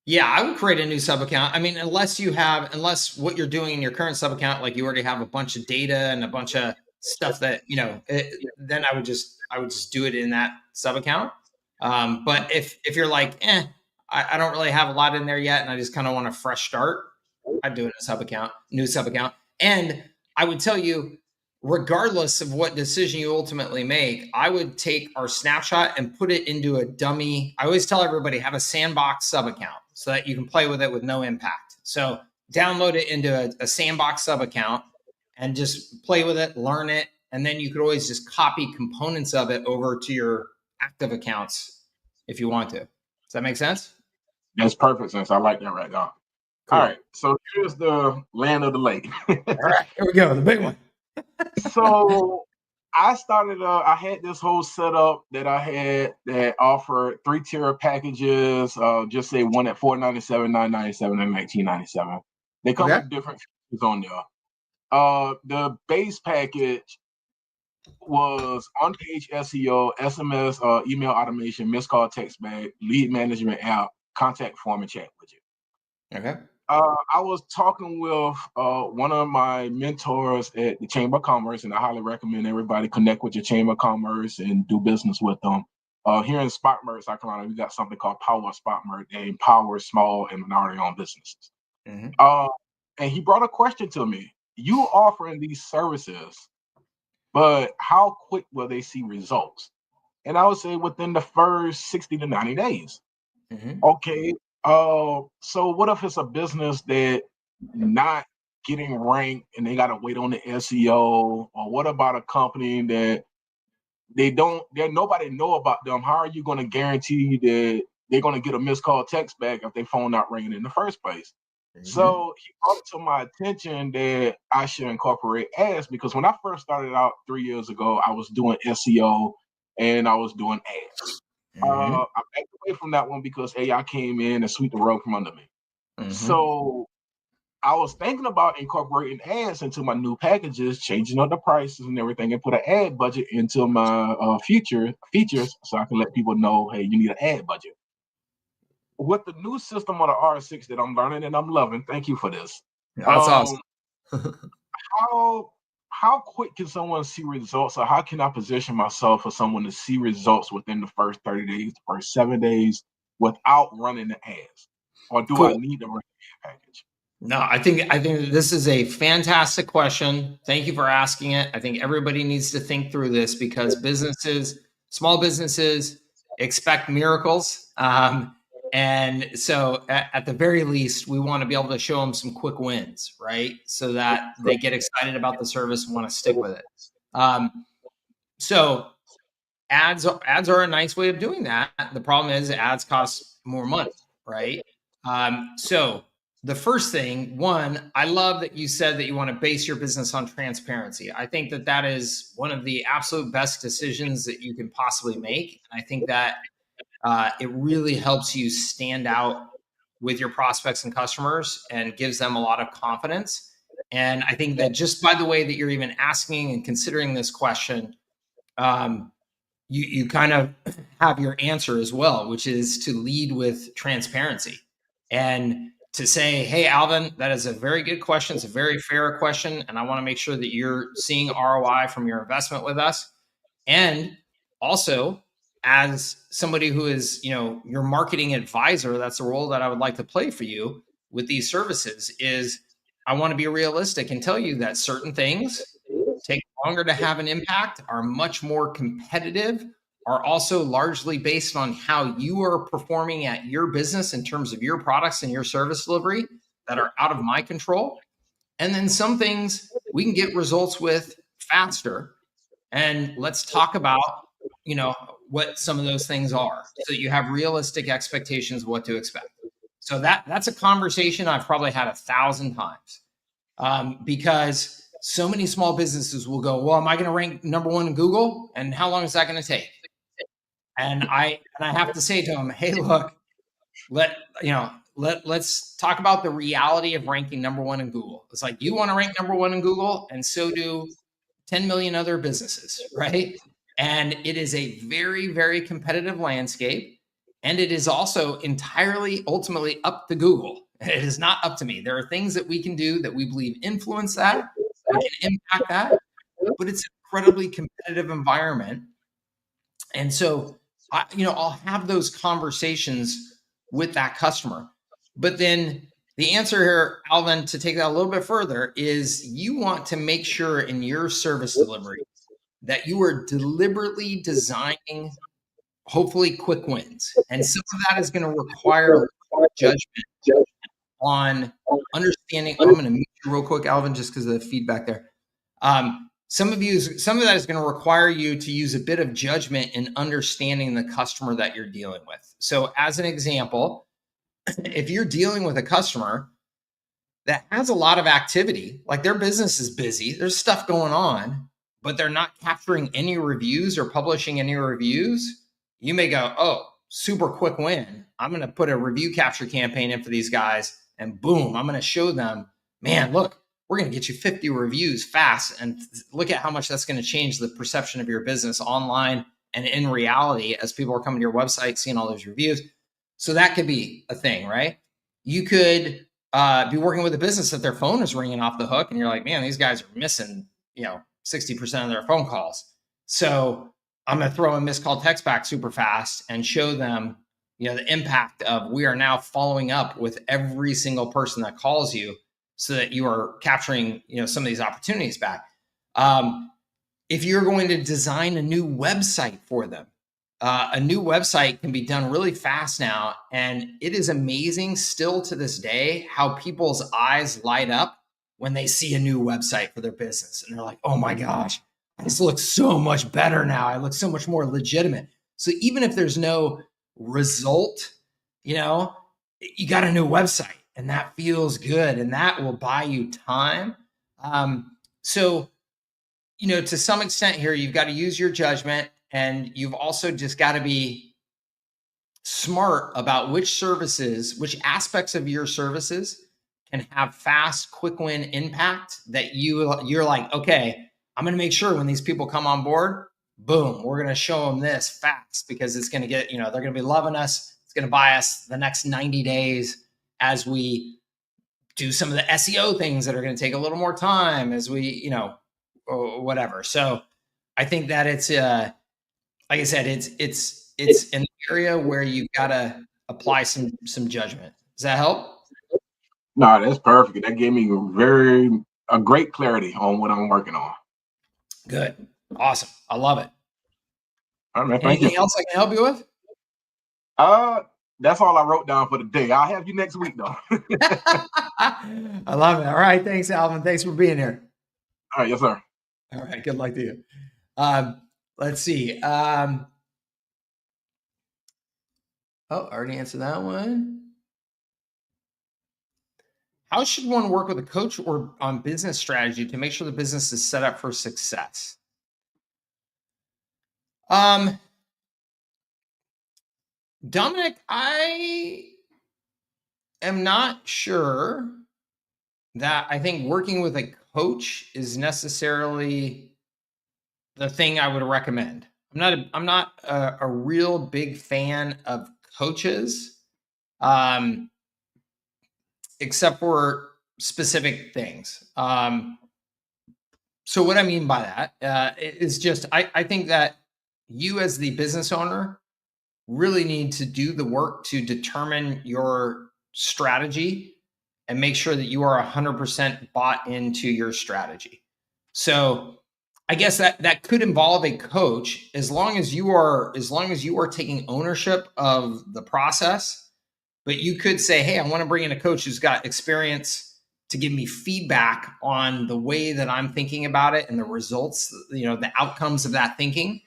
Yeah, I would create a new sub account. I mean, unless what you're doing in your current sub account, like you already have a bunch of data and a bunch of stuff that, then I would just do it in that sub account. But if you're like, I don't really have a lot in there yet, and I just kind of want a fresh start, I'd do it in a new sub account. And I would tell you, regardless of what decision you ultimately make, I would take our snapshot and put it into a dummy. I always tell everybody, have a sandbox sub account so that you can play with it with no impact. So download it into a sandbox sub account and just play with it, learn it. And then you could always just copy components of it over to your active accounts if you want to. Does that make sense? That's perfect sense. I like that right now. Cool. All right. So here's the land of the lake. All right, here we go. The big one. So I started, I had this whole setup that I had that offered 3-tier packages, just say one at $497, $997, and $1997. They come with different features on there. The base package was on-page SEO, SMS, email automation, missed call text bag, lead management app, contact form, and chat widget. Okay. I was talking with one of my mentors at the Chamber of Commerce, and I highly recommend everybody connect with your Chamber of Commerce and do business with them. Here in Spartanburg, South Carolina, we got something called Power Spartanburg. They empower small and minority-owned businesses. Mm-hmm. And he brought a question to me. You offering these services, but how quick will they see results? And I would say within the first 60 to 90 days. Mm-hmm. Okay. So what if it's a business that not getting ranked and they got to wait on the SEO? Or what about a company that nobody know about them? How are you going to guarantee that they're going to get a missed call text back if their phone not ringing in the first place? Mm-hmm. So he brought it to my attention that I should incorporate ads, because when I first started out 3 years ago, I was doing SEO and I was doing ads. Mm-hmm. I backed away from that one because AI came in and swept the rug from under me. Mm-hmm. So I was thinking about incorporating ads into my new packages, changing up the prices and everything, and put an ad budget into my features so I can let people know, hey, you need an ad budget. With the new system of the R6 that I'm learning and I'm loving, thank you for this. That's awesome. How quick can someone see results, or how can I position myself for someone to see results within the first 30 days, the first 7 days without running the ads? Or do I need to run the ad package? No, I think this is a fantastic question. Thank you for asking it. I think everybody needs to think through this, because small businesses expect miracles. And so at the very least, we want to be able to show them some quick wins, right? So that they get excited about the service and want to stick with it. So ads are a nice way of doing that. The problem is ads cost more money, right? So the first thing, one, I love that you said that you want to base your business on transparency. I think that is one of the absolute best decisions that you can possibly make. And I think that it really helps you stand out with your prospects and customers and gives them a lot of confidence. And I think that just by the way that you're even asking and considering this question, you kind of have your answer as well, which is to lead with transparency and to say, hey, Alvin, that is a very good question. It's a very fair question. And I want to make sure that you're seeing ROI from your investment with us. And also, as somebody who is, your marketing advisor, that's a role that I would like to play for you with these services is I want to be realistic and tell you that certain things take longer to have an impact, are much more competitive, are also largely based on how you are performing at your business in terms of your products and your service delivery that are out of my control. And then some things we can get results with faster. And let's talk about, what some of those things are so that you have realistic expectations of what to expect. So that's a conversation I've probably had 1,000 times because so many small businesses will go, well, am I going to rank number one in Google? And how long is that going to take? And I have to say to them, hey, look, let's talk about the reality of ranking number one in Google. It's like you want to rank number one in Google, and so do 10 million other businesses, right? And it is a very, very competitive landscape. And it is also entirely ultimately up to Google. It is not up to me. There are things that we can do that we believe influence that, we can impact that, but it's an incredibly competitive environment. And so, I'll have those conversations with that customer. But then the answer here, Alvin, to take that a little bit further, is you want to make sure in your service delivery that you are deliberately designing, hopefully, quick wins. And some of that is going to require judgment on understanding. I'm going to mute you real quick, Alvin, just because of the feedback there. Some of that is going to require you to use a bit of judgment in understanding the customer that you're dealing with. So as an example, if you're dealing with a customer that has a lot of activity, like their business is busy, there's stuff going on, but they're not capturing any reviews or publishing any reviews, you may go, oh, super quick win. I'm going to put a review capture campaign in for these guys, and boom, I'm going to show them, man, look, we're going to get you 50 reviews fast, and look at how much that's going to change the perception of your business online and in reality as people are coming to your website, seeing all those reviews. So that could be a thing, right? You could be working with a business that their phone is ringing off the hook, and you're like, man, these guys are missing, 60% of their phone calls. So I'm going to throw a missed call text back super fast and show them, the impact of we are now following up with every single person that calls you so that you are capturing, some of these opportunities back. If you're going to design a new website for them, a new website can be done really fast now. And it is amazing still to this day how people's eyes light up when they see a new website for their business. And they're like, oh my gosh, this looks so much better now. I look so much more legitimate. So even if there's no result, you got a new website and that feels good and that will buy you time. So, to some extent here, you've got to use your judgment, and you've also just got to be smart about which aspects of your services can have fast, quick win impact that you're like, okay, I'm going to make sure when these people come on board, boom, we're going to show them this fast because it's going to get, they're going to be loving us. It's going to buy us the next 90 days as we do some of the SEO things that are going to take a little more time as we, whatever. So I think that it's, like I said, it's an area where you've got to apply some judgment. Does that help? No, that's perfect. That gave me a great clarity on what I'm working on. Good. Awesome. I love it. All right, man. Thank you. Anything else I can help you with? That's all I wrote down for the day. I'll have you next week, though. I love it. All right. Thanks, Alvin. Thanks for being here. All right. Yes, sir. All right. Good luck to you. Let's see. I already answered that one. How should one work with a coach or on business strategy to make sure the business is set up for success? Dominic, I am not sure that I think working with a coach is necessarily the thing I would recommend. I'm not a real big fan of coaches, except for specific things. So what I mean by that is just I think that you as the business owner really need to do the work to determine your strategy and make sure that you are 100% bought into your strategy. So I guess that could involve a coach as long as you are taking ownership of the process. But you could say, hey, I want to bring in a coach who's got experience to give me feedback on the way that I'm thinking about it and the results, the outcomes of that thinking,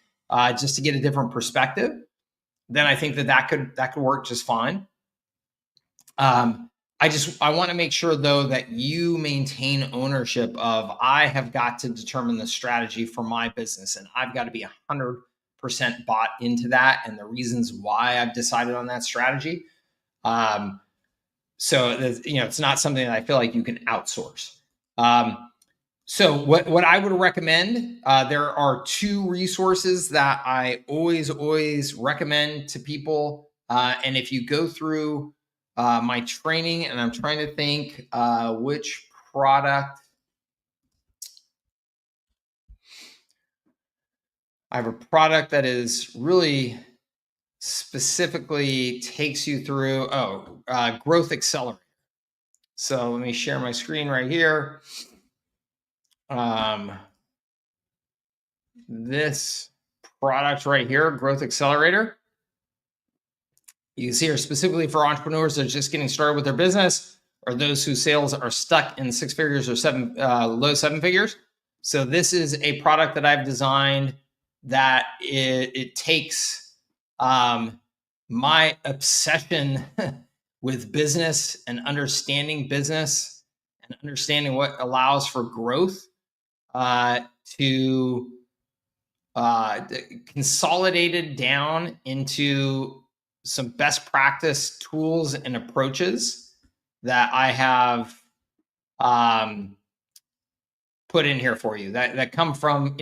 just to get a different perspective. Then I think that could work just fine. I want to make sure though that you maintain ownership of, I have got to determine the strategy for my business, and I've got to be 100% bought into that and the reasons why I've decided on that strategy. So it's not something that I feel like you can outsource. So what I would recommend, there are 2 resources that I always recommend to people. And if you go through my training, and I'm trying to think which product. I have a product that is really specifically takes you through, Growth Accelerator. So let me share my screen right here. This product right here, Growth Accelerator, you can see here specifically for entrepreneurs that are just getting started with their business, or those whose sales are stuck in 6 figures or low 7 figures. So this is a product that I've designed that it takes my obsession with business and understanding business and understanding what allows for growth to consolidated down into some best practice tools and approaches that I have put in here for you that come from,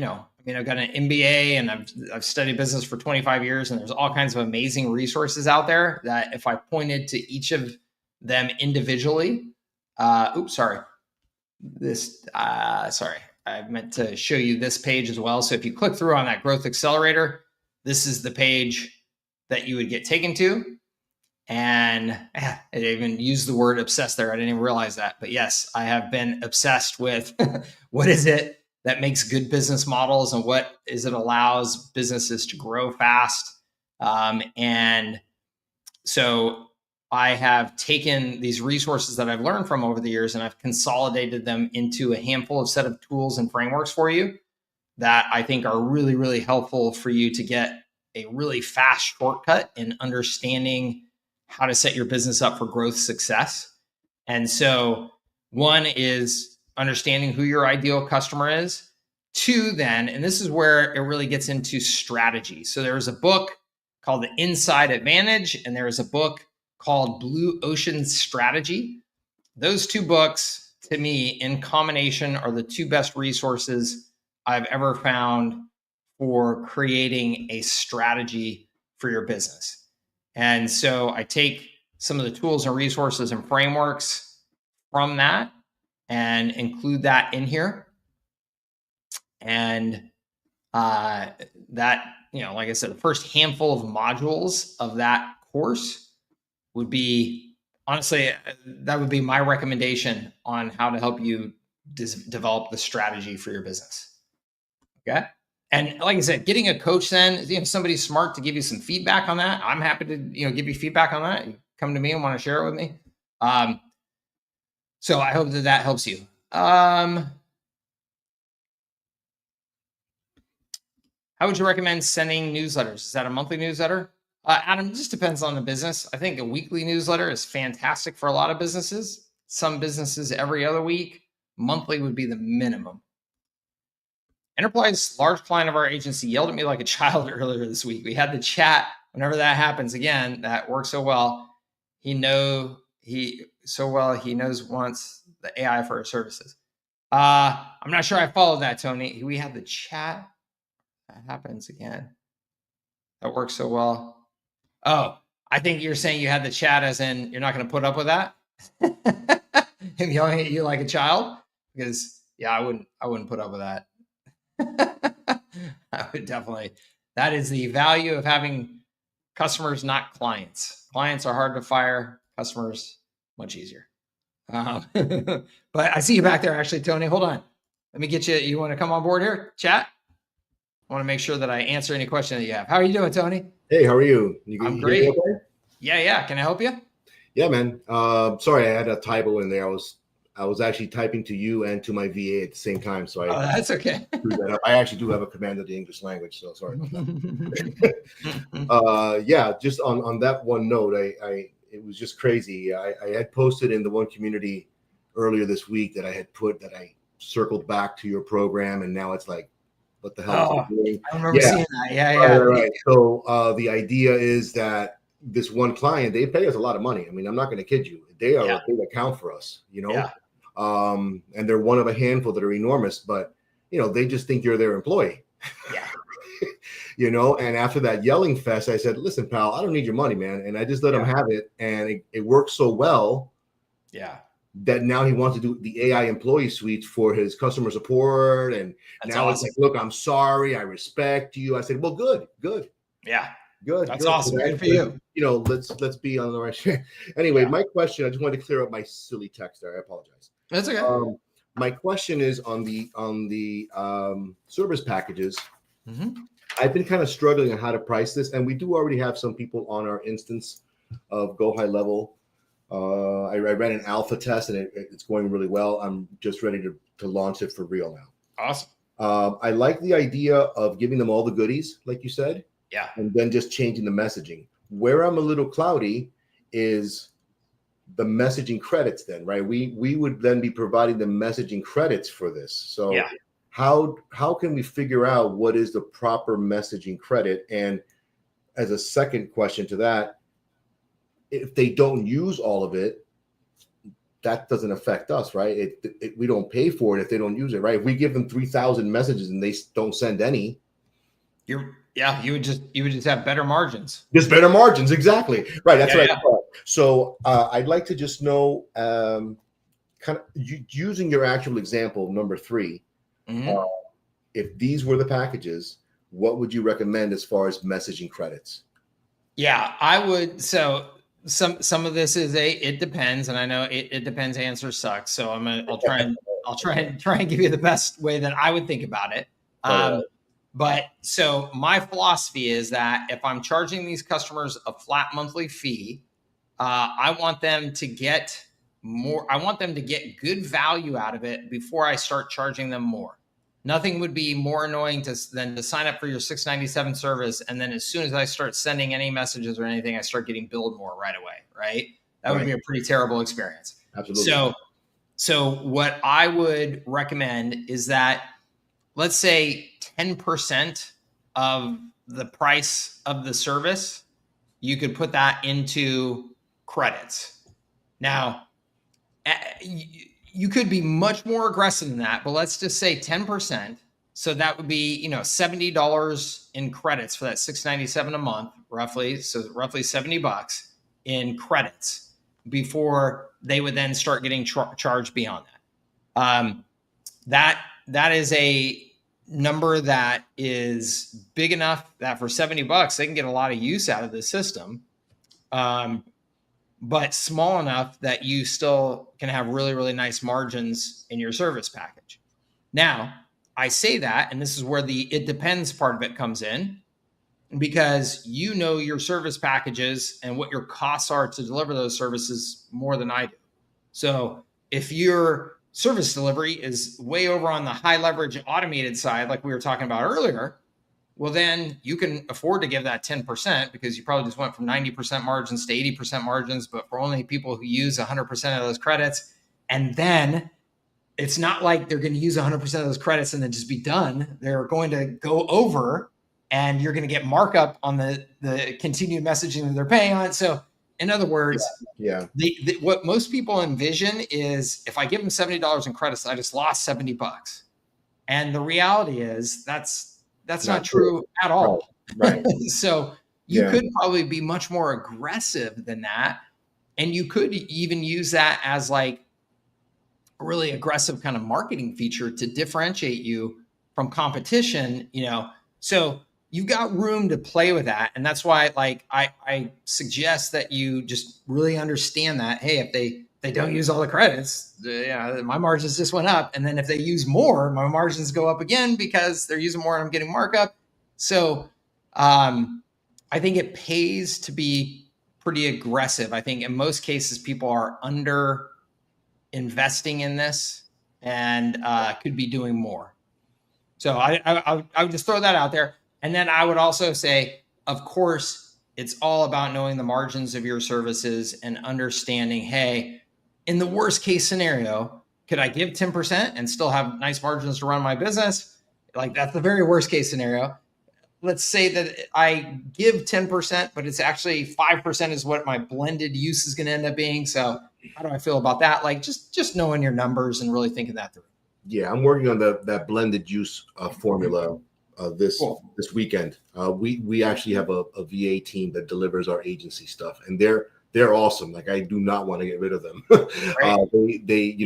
I've got an MBA and I've studied business for 25 years, and there's all kinds of amazing resources out there that if I pointed to each of them individually, sorry, I meant to show you this page as well. So if you click through on that Growth Accelerator, this is the page that you would get taken to. And I even used the word obsessed there. I didn't even realize that. But yes, I have been obsessed with what is it that makes good business models and what is it allows businesses to grow fast. And so I have taken these resources that I've learned from over the years and I've consolidated them into a handful of set of tools and frameworks for you that I think are really, really helpful for you to get a really fast shortcut in understanding how to set your business up for growth success. And so 1 is understanding who your ideal customer is. 2, then, and this is where it really gets into strategy. So there's a book called The Inside Advantage, and there is a book called Blue Ocean Strategy. Those 2 books, to me, in combination, are the 2 best resources I've ever found for creating a strategy for your business. And so I take some of the tools and resources and frameworks from that and include that in here. And that, like I said, the first handful of modules of that course would be, honestly, that would be my recommendation on how to help you develop the strategy for your business. Okay. And like I said, getting a coach, then, somebody smart to give you some feedback on that. I'm happy to, give you feedback on that. You come to me and want to share it with me. So I hope that helps you. How would you recommend sending newsletters? Is that a monthly newsletter? Adam, it just depends on the business. I think a weekly newsletter is fantastic for a lot of businesses. Some businesses every other week. Monthly would be the minimum. Enterprise large client of our agency yelled at me like a child earlier this week. We had the chat. Whenever that happens again, that works so well. He knows wants the AI for our services. I'm not sure I followed that, Tony. We had the chat. That happens again. That works so well. Oh, I think you're saying you had the chat as in you're not going to put up with that. Him yelling at you like a child, because yeah, I wouldn't put up with that. I would definitely. That is the value of having customers, not clients. Clients are hard to fire. Customers, much easier. But I see you back there, actually, Tony. Hold on. Let me get you. You want to come on board here, chat? I want to make sure that I answer any question that you have. How are you doing, Tony? Hey, how are you? I'm great. Okay? Yeah. Can I help you? Yeah, man. Sorry, I had a typo in there. I was actually typing to you and to my VA at the same time. So that's okay. I actually do have a command of the English language, so sorry about that. Yeah, just on that one note, it was just crazy. I had posted in the one community earlier this week that I circled back to your program, and now it's like, what the hell? I remember seeing that. Yeah. Right. So the idea is that this one client, they pay us a lot of money. I mean, I'm not going to kid you. They are a big account for us, you know. Yeah. And they're one of a handful that are enormous, but you know, they just think you're their employee. Yeah. You know, and after that yelling fest, I said, listen, pal, I don't need your money, man. And I just let him have it. And it works so well. Yeah. That now he wants to do the AI employee suite for his customer support. And that's now awesome. It's like, look, I'm sorry. I respect you. I said, well, good. Yeah. Good. That's awesome. Good for you. You know, let's be on the right track. Anyway, my question, I just wanted to clear up my silly text there. I apologize. That's okay. My question is on the service packages. Mm-hmm. I've been kind of struggling on how to price this, and we do already have some people on our instance of Go High Level. I ran an alpha test, and it's going really well. I'm just ready to launch it for real now. Awesome. I like the idea of giving them all the goodies, like you said. Yeah. And then just changing the messaging. Where I'm a little cloudy is the messaging credits then, right? We would then be providing the messaging credits for this. So how can we figure out what is the proper messaging credit? And as a second question to that, if they don't use all of it, that doesn't affect us, right? We don't pay for it if they don't use it, right? If we give them 3,000 messages and they don't send any, you would just have better margins. Just better margins, exactly. Right, that's what I thought. So I'd like to just know, kind of using your actual example, number 3, if these were the packages, what would you recommend as far as messaging credits? Yeah, I would. So some of this is it depends, and I know it depends. Answer sucks. So I'll try and give you the best way that I would think about it. But so my philosophy is that if I'm charging these customers a flat monthly fee, I want them to get more. I want them to get good value out of it before I start charging them more. Nothing would be more annoying than to sign up for your $697 service, and then as soon as I start sending any messages or anything, I start getting billed more right away. Right? That would be a pretty terrible experience. Absolutely. So what I would recommend is that, let's say 10% of the price of the service, you could put that into credits. Now, you could be much more aggressive than that, but let's just say 10%. So that would be, $70 in credits for that $697 a month, roughly. So roughly $70 in credits before they would then start getting charged beyond that. That is a number that is big enough that for $70 they can get a lot of use out of the system, but small enough that you still can have really, really nice margins in your service package. Now, I say that, and this is where the it depends part of it comes in, because your service packages and what your costs are to deliver those services more than I do. So if your service delivery is way over on the high leverage automated side, like we were talking about earlier, well, then you can afford to give that 10% because you probably just went from 90% margins to 80% margins, but for only people who use 100% of those credits. And then it's not like they're going to use 100% of those credits and then just be done. They're going to go over, and you're going to get markup on the continued messaging that they're paying on it. So in other words, what most people envision is if I give them $70 in credits, I just lost $70. And the reality is that's not true at all. Right. So you could probably be much more aggressive than that. And you could even use that as like a really aggressive kind of marketing feature to differentiate you from competition, So you've got room to play with that. And that's why like I suggest that you just really understand that, hey, if they don't use all the credits, my margins just went up. And then if they use more, my margins go up again because they're using more and I'm getting markup. So I think it pays to be pretty aggressive. I think in most cases, people are under investing in this and could be doing more. So I would just throw that out there. And then I would also say, of course, it's all about knowing the margins of your services and understanding, hey, in the worst case scenario, could I give 10% and still have nice margins to run my business? Like that's the very worst case scenario. Let's say that I give 10%, but it's actually 5% is what my blended use is going to end up being. So how do I feel about that? Like just knowing your numbers and really thinking that through. Yeah, I'm working on that blended use formula this weekend. We actually have a VA team that delivers our agency stuff, and they're awesome. Like I do not want to get rid of them. Right. They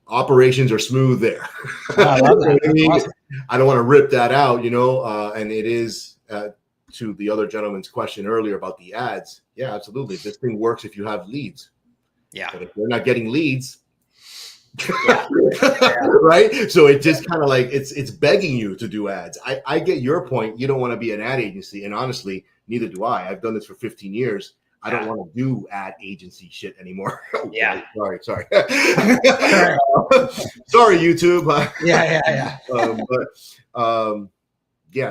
operations are smooth there. I love that. Awesome. I don't want to rip that out, and it is to the other gentleman's question earlier about the ads. Yeah, absolutely. This thing works if you have leads. Yeah. But if you're not getting leads, right? So it just kind of like it's begging you to do ads. I get your point. You don't want to be an ad agency, and honestly, neither do I. I've done this for 15 years. I don't want to do ad agency shit anymore. Yeah. Sorry. Sorry, YouTube. But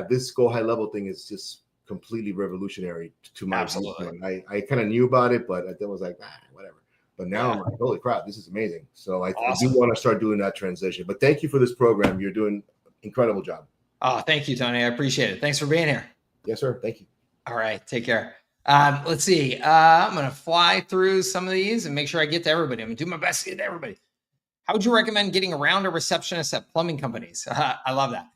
this Go High Level thing is just completely revolutionary to my viewpoint. I kind of knew about it, but I was like, whatever. But now I'm like, holy crap, this is amazing. So I do want to start doing that transition. But thank you for this program. You're doing an incredible job. Oh, thank you, Tony. I appreciate it. Thanks for being here. Yes, sir. Thank you. All right. Take care. Let's see. I'm going to fly through some of these and make sure I get to everybody. I'm going to do my best to get to everybody. How would you recommend getting around a receptionist at plumbing companies? I love that.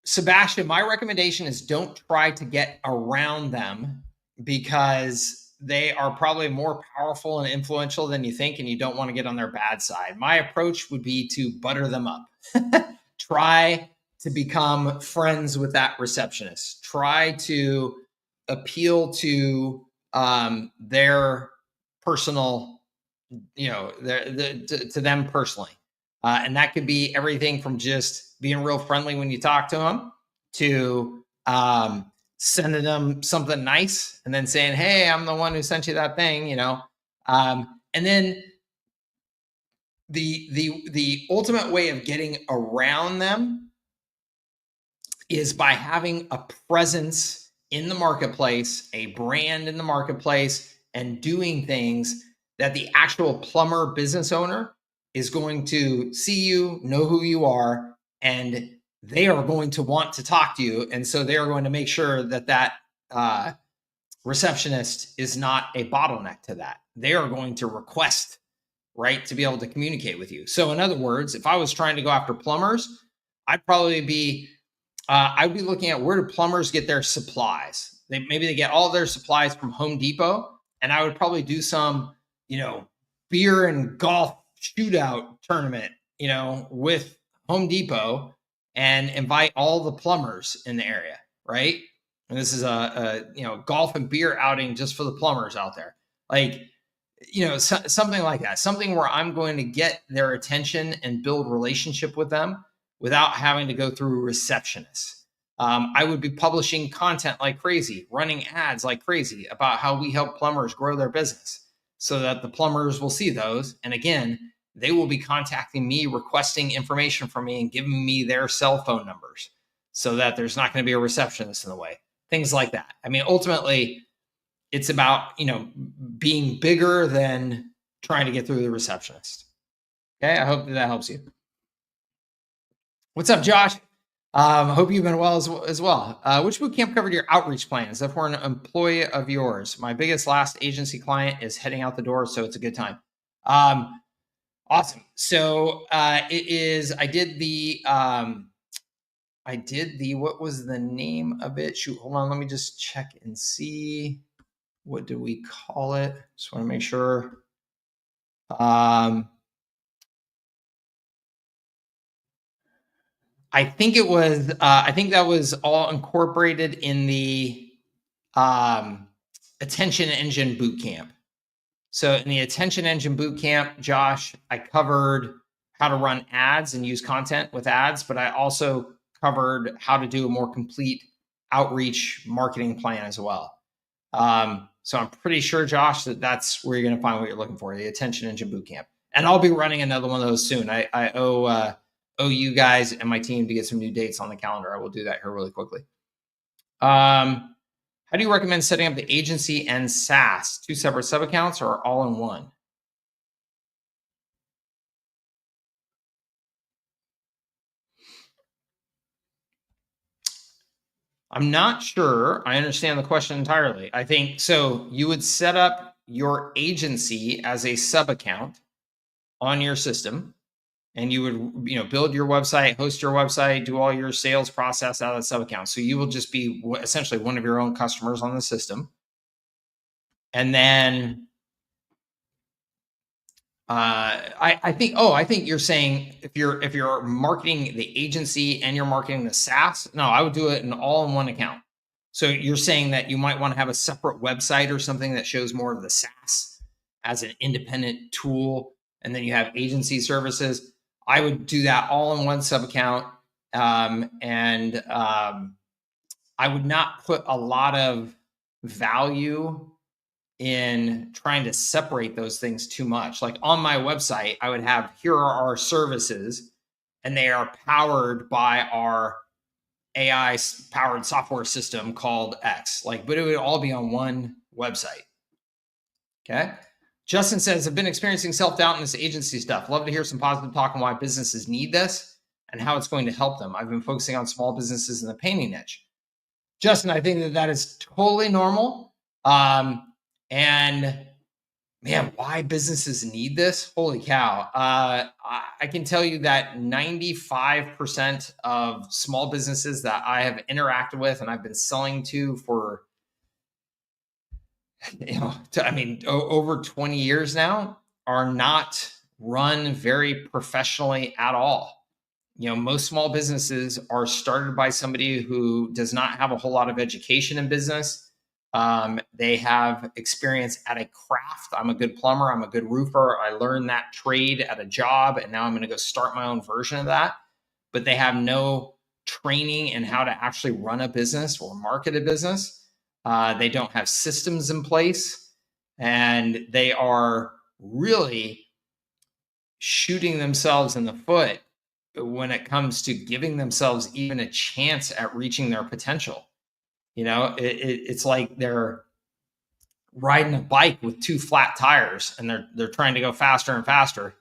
Sebastian, my recommendation is don't try to get around them because they are probably more powerful and influential than you think, and you don't want to get on their bad side. My approach would be to butter them up. Try to become friends with that receptionist. Try to appeal to their personal, to them personally. And that could be everything from just being real friendly when you talk to them to sending them something nice and then saying, hey, I'm the one who sent you that thing, and then the ultimate way of getting around them is by having a presence in the marketplace, a brand in the marketplace, and doing things that the actual plumber business owner is going to see you, know who you are, and they are going to want to talk to you. And so they are going to make sure that receptionist is not a bottleneck to that. They are going to request, right, to be able to communicate with you. So in other words, if I was trying to go after plumbers, I'd probably be I'd be looking at where do plumbers get their supplies. Maybe they get all their supplies from Home Depot, and I would probably do some, beer and golf shootout tournament, with Home Depot and invite all the plumbers in the area, right? And this is a golf and beer outing just for the plumbers out there. Like, something like that, something where I'm going to get their attention and build relationship with them without having to go through receptionists. I would be publishing content like crazy, running ads like crazy about how we help plumbers grow their business so that the plumbers will see those. And again, they will be contacting me, requesting information from me and giving me their cell phone numbers so that there's not going to be a receptionist in the way. Things like that. I mean, ultimately, it's about, being bigger than trying to get through the receptionist. Okay. I hope that helps you. What's up, Josh? Hope you've been well as well. Which bootcamp covered your outreach plans? If we're an employee of yours, my biggest last agency client is heading out the door, so it's a good time. Awesome. So it is. I did the I did what was the name of it? Shoot, hold on. Let me just check and see. What do we call it? Just want to make sure. I think it was, I think that was all incorporated in the Attention Engine Bootcamp. So in the Attention Engine Bootcamp, Josh, I covered how to run ads and use content with ads, but I also covered how to do a more complete outreach marketing plan as well. So I'm pretty sure, Josh, that's where you're going to find what you're looking for, the Attention Engine Bootcamp. And I'll be running another one of those soon. I owe you guys and my team to get some new dates on the calendar. I will do that here really quickly. How do you recommend setting up the agency and SaaS? 2 separate sub-accounts or all in one? I'm not sure I understand the question entirely. I think so. You would set up your agency as a sub-account on your system, and you would, build your website, host your website, do all your sales process out of the sub-account. So you will just be essentially one of your own customers on the system. And then I think you're saying if you're marketing the agency and you're marketing the SaaS, no, I would do it in all in one account. So you're saying that you might want to have a separate website or something that shows more of the SaaS as an independent tool, and then you have agency services. I would do that all in one sub account, and I would not put a lot of value in trying to separate those things too much. Like on my website, I would have, here are our services, and they are powered by our AI powered software system called X. But it would all be on one website. Okay. Justin says, I've been experiencing self-doubt in this agency stuff. Love to hear some positive talk on why businesses need this and how it's going to help them. I've been focusing on small businesses in the painting niche. Justin, I think that is totally normal. And man, why businesses need this? Holy cow. I can tell you that 95% of small businesses that I have interacted with and I've been selling to for, over 20 years now are not run very professionally at all. Most small businesses are started by somebody who does not have a whole lot of education in business. They have experience at a craft. I'm a good plumber. I'm a good roofer. I learned that trade at a job, and now I'm going to go start my own version of that. But they have no training in how to actually run a business or market a business. They don't have systems in place, and they are really shooting themselves in the foot when it comes to giving themselves even a chance at reaching their potential. It's like they're riding a bike with 2 flat tires, and they're trying to go faster and faster,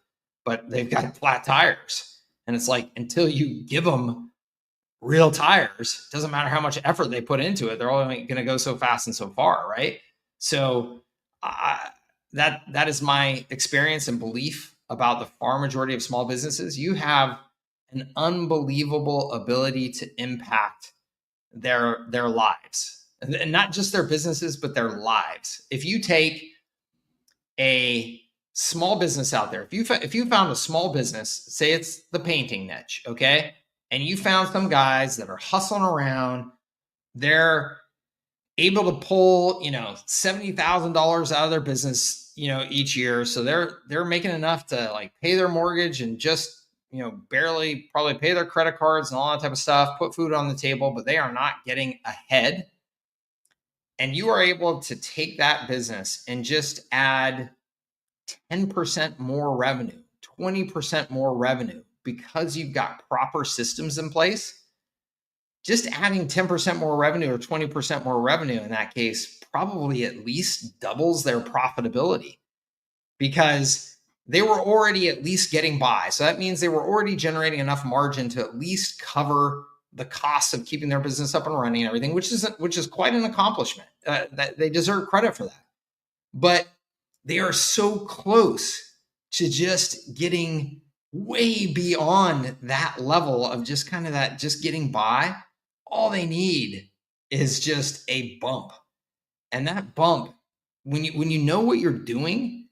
but they've got flat tires. And it's like, until you give them real tires, doesn't matter how much effort they put into it, they're only going to go so fast and so far, right? So that is my experience and belief about the far majority of small businesses. You have an unbelievable ability to impact their lives, and not just their businesses, but their lives. If you take a small business out there, if you found a small business, say it's the painting niche, okay, and you found some guys that are hustling around, they're able to pull, $70,000 out of their business, each year. So they're making enough to pay their mortgage and just, barely probably pay their credit cards and all that type of stuff, put food on the table, but they are not getting ahead. And you are able to take that business and just add 10% more revenue, 20% more revenue, because you've got proper systems in place. Just adding 10% more revenue or 20% more revenue in that case probably at least doubles their profitability, because they were already at least getting by. So that means they were already generating enough margin to at least cover the costs of keeping their business up and running and everything, which is quite an accomplishment. That they deserve credit for that. But they are so close to just getting way beyond that level of just kind of that, just getting by. All they need is just a bump. And that bump, when you know what you're doing,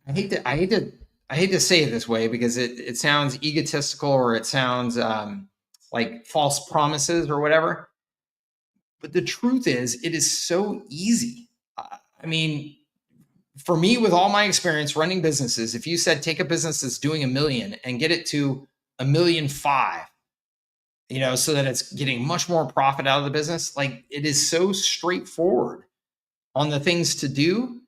I hate to say it this way because it sounds egotistical, or it sounds like false promises or whatever. But the truth is, it is so easy. I mean, for me, with all my experience running businesses, if you said take a business that's doing $1 million and get it to $1.5 million, so that it's getting much more profit out of the business, like, it is so straightforward on the things to do.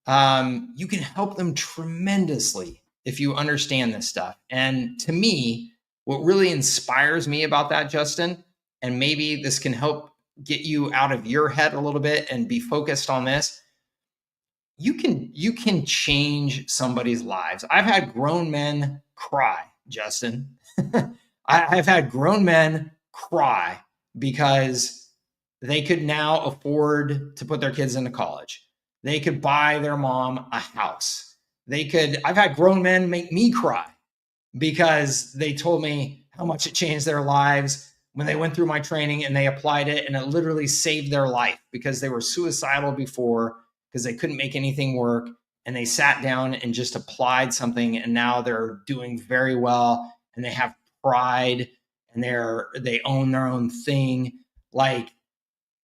You can help them tremendously if you understand this stuff. And to me, what really inspires me about that, Justin, and maybe this can help get you out of your head a little bit and be focused on this. You can change somebody's lives. I've had grown men cry, Justin. I've had grown men cry because they could now afford to put their kids into college. They could buy their mom a house. I've had grown men make me cry because they told me how much it changed their lives when they went through my training and they applied it, and it literally saved their life because they were suicidal before because they couldn't make anything work, and they sat down and just applied something, and now they're doing very well, and they have pride, and they own their own thing. Like,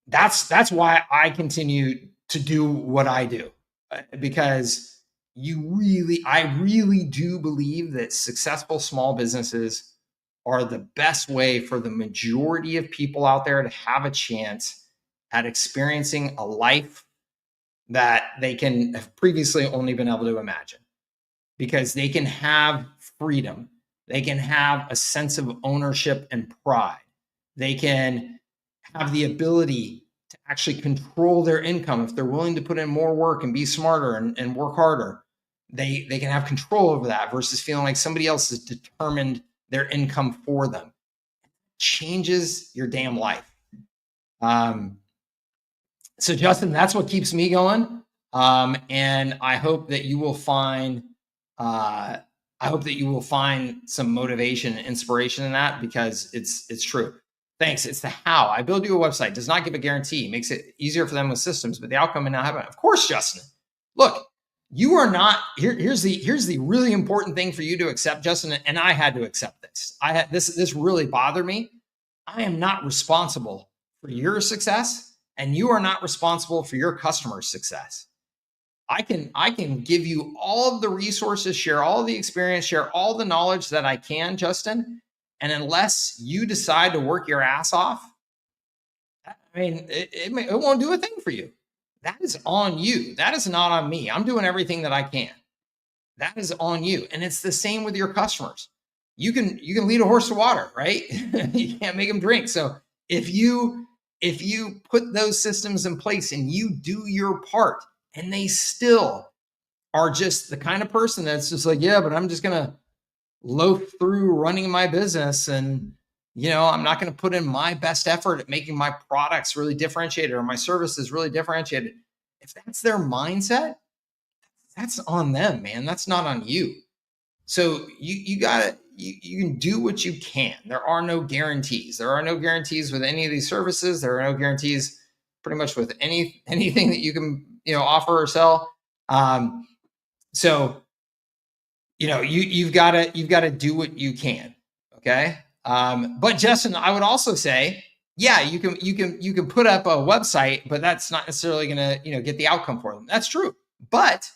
that's why I continue to do what I do, because I really do believe that successful small businesses are the best way for the majority of people out there to have a chance at experiencing a life that they can have previously only been able to imagine, because they can have freedom. They can have a sense of ownership and pride. They can have the ability to actually control their income. If they're willing to put in more work and be smarter and work harder, they can have control over that versus feeling like somebody else has determined their income for them. It changes your damn life. So Justin, that's what keeps me going. And I hope that you will find, some motivation and inspiration in that, because it's true. Thanks. It's the how. I build you a website. Does not give a guarantee. Makes it easier for them with systems, but the outcome may not happen. Of course, Justin. Look, you are not here. Here's the really important thing for you to accept, Justin. And I had to accept this. This really bothered me. I am not responsible for your success, and you are not responsible for your customer's success. I can give you all of the resources, share all the experience, share all the knowledge that I can, Justin. And unless you decide to work your ass off, I mean, it won't do a thing for you. That is on you. That is not on me. I'm doing everything that I can. That is on you. And it's the same with your customers. You can lead a horse to water, right? You can't make them drink. So if you put those systems in place and you do your part, and they still are just the kind of person that's just like, yeah, but I'm just going to loaf through running my business, and I'm not going to put in my best effort at making my products really differentiated or my services really differentiated. If that's their mindset, that's on them, man. That's not on you. So you can do what you can. There are no guarantees. There are no guarantees with any of these services. There are no guarantees pretty much with anything that you can offer or sell. So you've got to do what you can. Okay. But Justin, I would also say, yeah, you can put up a website, but that's not necessarily going to get the outcome for them. That's true. But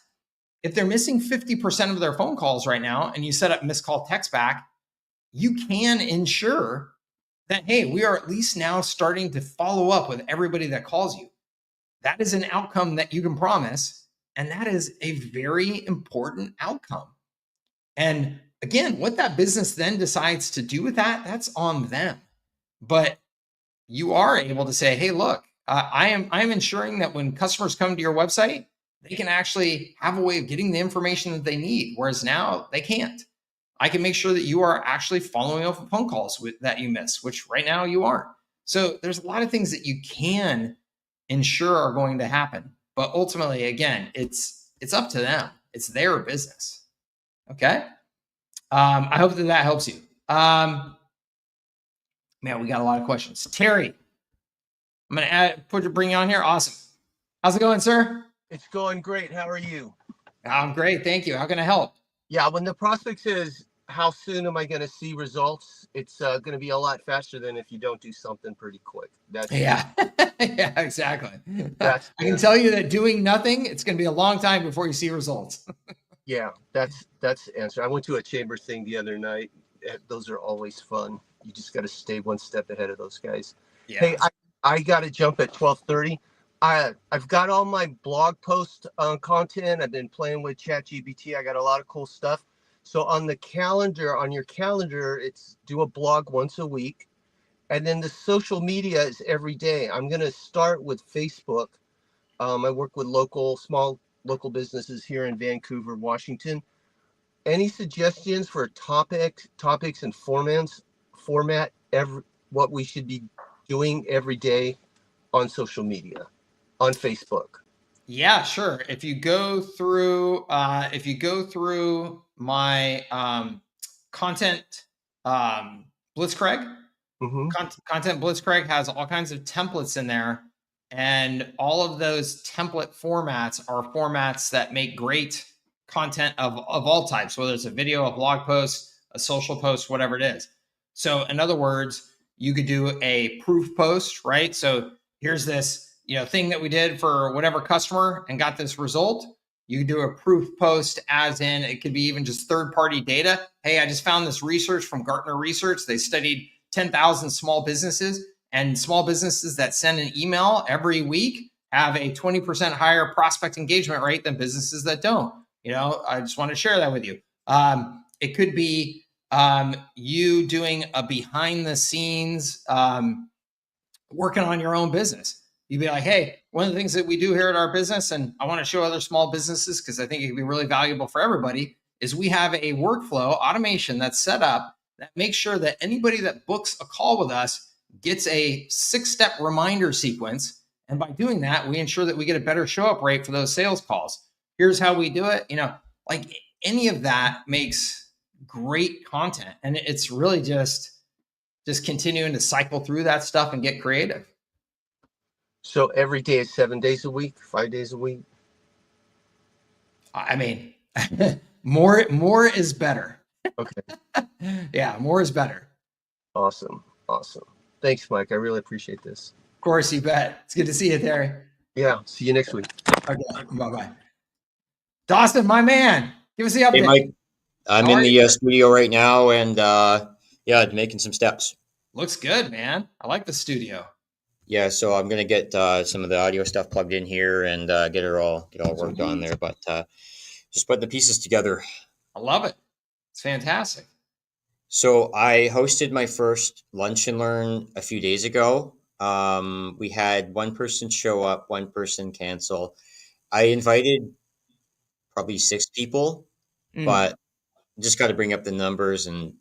if they're missing 50% of their phone calls right now, and you set up missed call text back, you can ensure that, hey, we are at least now starting to follow up with everybody that calls you. That is an outcome that you can promise. And that is a very important outcome. And again, what that business then decides to do with that, that's on them. But you are able to say, hey, look, I am ensuring that when customers come to your website, they can actually have a way of getting the information that they need, whereas now they can't. I can make sure that you are actually following up with phone calls that you miss, which right now you aren't. So there's a lot of things that you can ensure are going to happen. But ultimately, again, it's up to them. It's their business. Okay. I hope that helps you. Man, we got a lot of questions. Terry, I'm going to bring you on here. Awesome. How's it going, sir? It's going great. How are you? I'm great. Thank you. How can I help? Yeah, when the prospect says, how soon am I going to see results? It's going to be a lot faster than if you don't do something pretty quick. Yeah, yeah, exactly. I can That's tell you that doing nothing, it's going to be a long time before you see results. yeah, that's the answer. I went to a chamber thing the other night. Those are always fun. You just got to stay one step ahead of those guys. Yeah. Hey, I got to jump at 12:30. I've got all my blog post content. I've been playing with ChatGPT. I got a lot of cool stuff. So on the calendar, on your calendar, it's do a blog once a week. And then the social media is every day. I'm going to start with Facebook. I work with small local businesses here in Vancouver, Washington. Any suggestions for topics and format what we should be doing every day on social media, on Facebook? Yeah, sure. If you go through my content Blitzcraig, Mm-hmm. content Blitzcraig has all kinds of templates in there, and all of those template formats are formats that make great content of all types, whether it's a video, a blog post, a social post, whatever it is. So in other words, you could do a proof post, right? So here's this thing that we did for whatever customer and got this result. You could do a proof post, as in it could be even just third-party data. Hey, I just found this research from Gartner Research. They studied 10,000 small businesses, and small businesses that send an email every week have a 20% higher prospect engagement rate than businesses that don't. I just want to share that with you. It could be you doing a behind the scenes working on your own business. You'd be like, hey, one of the things that we do here at our business, and I want to show other small businesses because I think it can be really valuable for everybody, is we have a workflow automation that's set up that makes sure that anybody that books a call with us gets a 6-step reminder sequence. And by doing that, we ensure that we get a better show up rate for those sales calls. Here's how we do it. Like any of that makes great content. And it's really just continuing to cycle through that stuff and get creative. So every day is 7 days a week, 5 days a week? I mean, more is better. Okay. Yeah, more is better. Awesome. Thanks, Mike. I really appreciate this. Of course, you bet. It's good to see you, Terry. Yeah, see you next week. Okay, bye-bye. Dawson, my man, give us the update. Hey, Mike. I'm in the studio right now, and making some steps. Looks good, man. I like the studio. Yeah, so I'm gonna get some of the audio stuff plugged in here and get it all worked on there. But just put the pieces together. I love it. It's fantastic. So I hosted my first lunch and learn a few days ago. We had one person show up, one person cancel. I invited probably 6 people, but just got to bring up the numbers and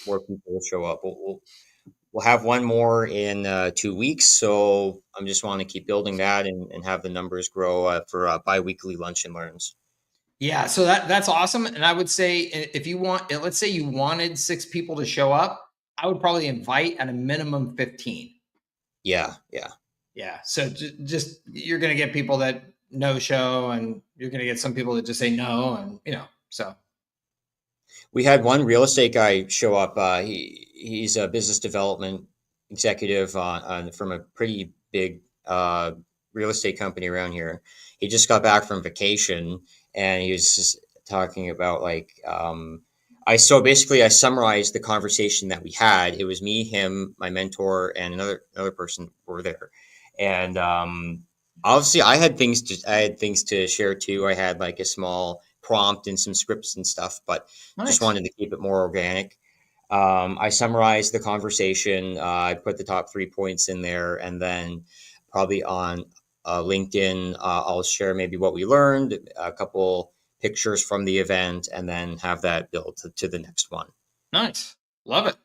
more people will show up. We'll have one more in 2 weeks. So I'm just want to keep building that and have the numbers grow for bi-weekly lunch and learns. Yeah. So that's awesome. And I would say if you want, let's say you wanted 6 people to show up, I would probably invite at a minimum 15. Yeah. So just you're going to get people that no show, and you're going to get some people that just say no. And, so. We had one real estate guy show up. He's a business development executive from a pretty big real estate company around here. He just got back from vacation, and he was just talking about I summarized the conversation that we had. It was me, him, my mentor, and another person were there. And obviously I had things to share too. I had like a small prompt and some scripts and stuff, but just wanted to keep it more organic. I summarized the conversation. I put the top 3 points in there, and then probably on LinkedIn, I'll share maybe what we learned, a couple pictures from the event, and then have that built to the next one. Nice. Love it.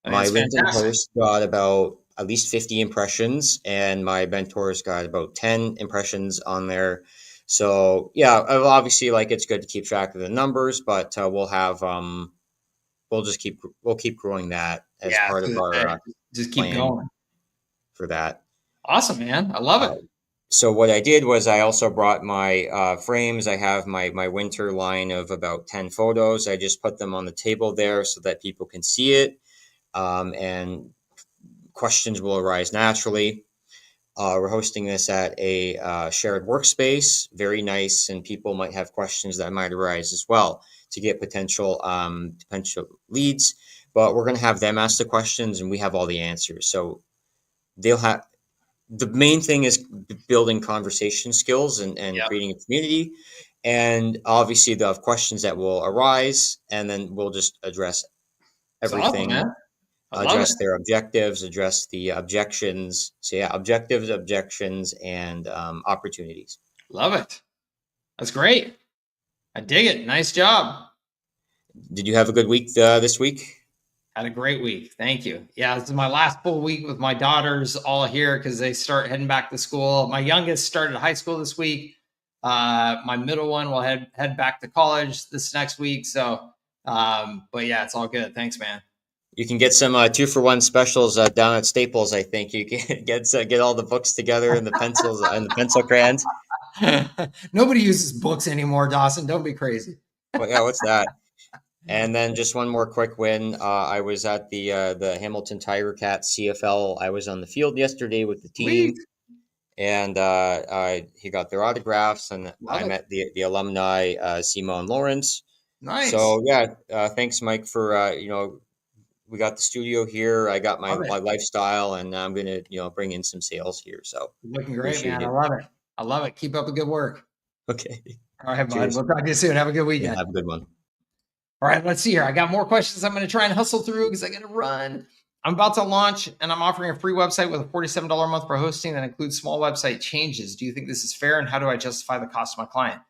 My LinkedIn post got about at least 50 impressions, and my mentor's got about 10 impressions on there. So yeah, obviously it's good to keep track of the numbers, but we'll have we'll keep growing that as part of our just keep plan going for that. Awesome, man. I love it. So what I did was I also brought my frames. I have my winter line of about 10 photos. I just put them on the table there so that people can see it, and questions will arise naturally. We're hosting this at a shared workspace, very nice, and people might have questions that might arise as well to get potential leads. But we're going to have them ask the questions, and we have all the answers. So they'll have. The main thing is building conversation skills and creating a community. And obviously they'll have questions that will arise, and then we'll just address everything, address their objectives, address the objections. So yeah, objections, and opportunities. Love it. That's great. I dig it. Nice job. Did you have a good week this week? Had a great week. Thank you. Yeah, this is my last full week with my daughters all here because they start heading back to school. My youngest started high school this week. My middle one will head back to college this next week. So, but yeah, it's all good. Thanks, man. You can get some 2-for-1 specials down at Staples. I think you can get all the books together and the pencils and the pencil crayons. Nobody uses books anymore, Dawson. Don't be crazy. Well, yeah, what's that? And then just one more quick win. I was at the Hamilton Tiger Cats CFL. I was on the field yesterday with the team. Sweet. And he got their autographs, and I met the alumni, Simo and Lawrence. Nice. So yeah, thanks, Mike, for we got the studio here. I got my lifestyle, and I'm gonna bring in some sales here. So looking great, man. I love it. I love it. Keep up the good work. Okay. All right, bud. We'll talk to you soon. Have a good weekend. Yeah, have a good one. All right, let's see here. I got more questions I'm going to try and hustle through because I got to run. I'm about to launch, and I'm offering a free website with a $47 a month for hosting that includes small website changes. Do you think this is fair, and how do I justify the cost to my client?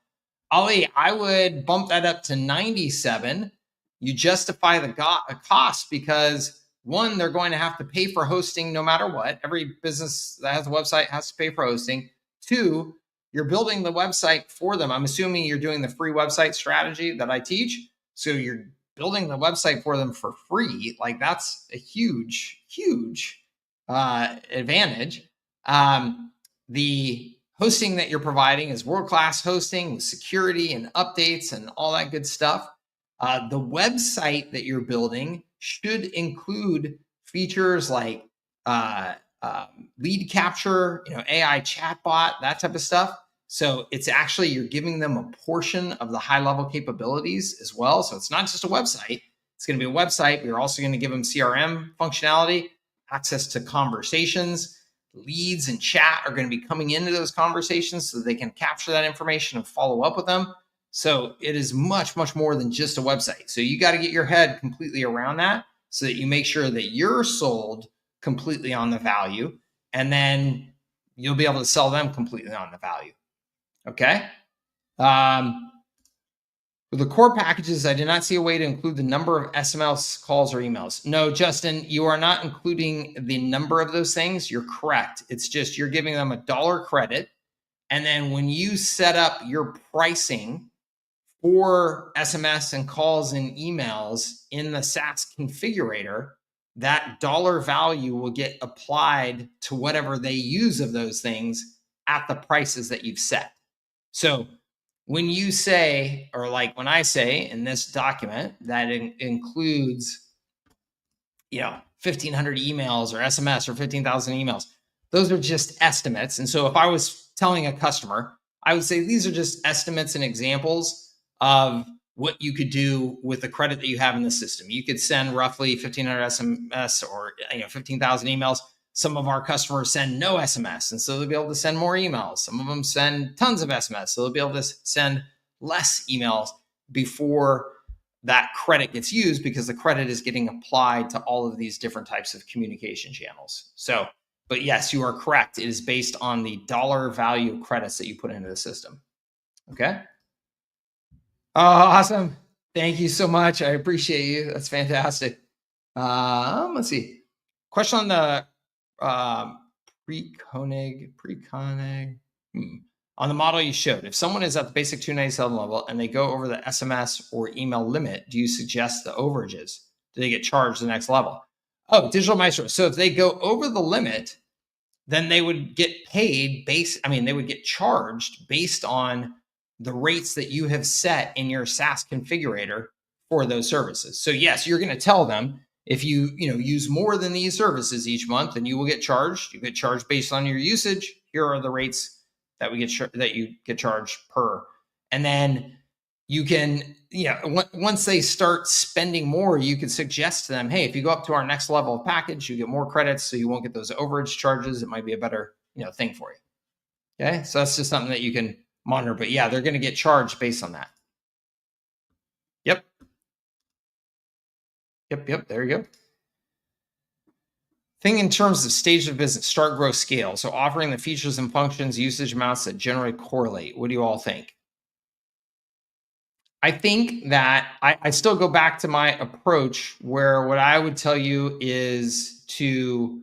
Ali, I would bump that up to $97. You justify the cost because, one, they're going to have to pay for hosting no matter what. Every business that has a website has to pay for hosting. Two, you're building the website for them. I'm assuming you're doing the free website strategy that I teach. So you're building the website for them for free. Like that's a huge, huge advantage. The hosting that you're providing is world-class hosting with security and updates and all that good stuff. The website that you're building should include features like lead capture, AI chatbot, that type of stuff. So it's actually, you're giving them a portion of the high level capabilities as well. So it's not just a website. It's going to be a website. We're also going to give them CRM functionality, access to conversations, leads and chat are going to be coming into those conversations so they can capture that information and follow up with them. So it is much, much more than just a website. So you got to get your head completely around that so that you make sure that you're sold completely on the value, and then you'll be able to sell them completely on the value. Okay. With the core packages, I did not see a way to include the number of SMS calls or emails. No, Justin, you are not including the number of those things. You're correct. It's just you're giving them $1 credit. And then when you set up your pricing for SMS and calls and emails in the SaaS configurator, that dollar value will get applied to whatever they use of those things at the prices that you've set. So when you say, or like when I say in this document that it includes, 1,500 emails or SMS or 15,000 emails, those are just estimates. And so if I was telling a customer, I would say these are just estimates and examples of what you could do with the credit that you have in the system. You could send roughly 1,500 SMS or 15,000 emails. Some of our customers send no SMS, and so they'll be able to send more emails. Some of them send tons of SMS, so they'll be able to send less emails before that credit gets used because the credit is getting applied to all of these different types of communication channels. So, but yes, you are correct. It is based on the dollar value of credits that you put into the system. Okay. Oh, awesome. Thank you so much. I appreciate you. That's fantastic. Let's see. Question on the pre-Koenig. On the model you showed, if someone is at the basic 297 level and they go over the SMS or email limit, do you suggest the overages? do they get charged the next level? Oh, Digital Maestro. So if they go over the limit, then they would get paid they would get charged based on the rates that you have set in your SaaS configurator for those services. So yes, you're going to tell them if you use more than these services each month, then you will get charged. You get charged based on your usage. Here are the rates that you get charged per. And then you can, once they start spending more, you can suggest to them, hey, if you go up to our next level of package, you get more credits, so you won't get those overage charges. It might be a better, thing for you. Okay, so that's just something that you can monitor. But yeah, they're going to get charged based on that. Yep. There you go. Think in terms of stage of business, start, grow, scale. So offering the features and functions, usage amounts that generally correlate. What do you all think? I think that I still go back to my approach where what I would tell you is to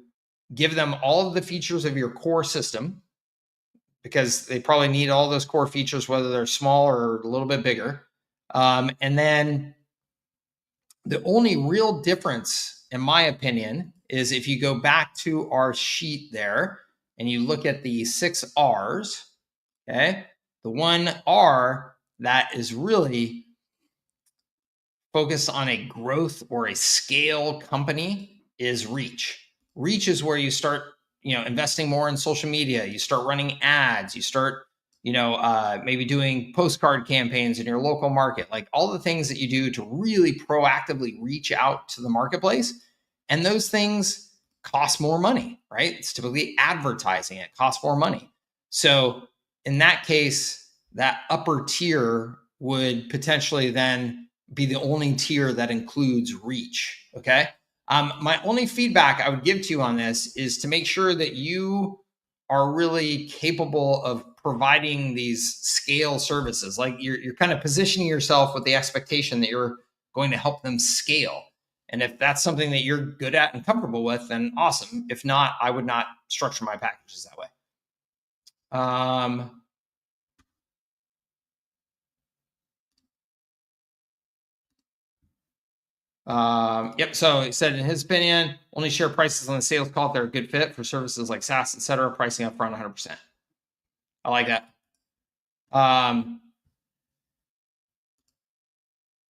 give them all of the features of your core system, because they probably need all those core features, whether they're small or a little bit bigger. And then the only real difference, in my opinion, is if you go back to our sheet there and you look at the 6 R's, okay? The one R that is really focused on a growth or a scale company is reach. Reach is where you start, investing more in social media. You start running ads. You start, maybe doing postcard campaigns in your local market, like all the things that you do to really proactively reach out to the marketplace. And those things cost more money, right? It's typically advertising. It costs more money. So in that case, that upper tier would potentially then be the only tier that includes reach. Okay. My only feedback I would give to you on this is to make sure that you are really capable of providing these scale services. Like you're kind of positioning yourself with the expectation that you're going to help them scale. And if that's something that you're good at and comfortable with, then awesome. If not, I would not structure my packages that way. Yep. So he said, in his opinion, only share prices on the sales call if they're a good fit for services like SaaS, etc. Pricing up front 100%. I like that.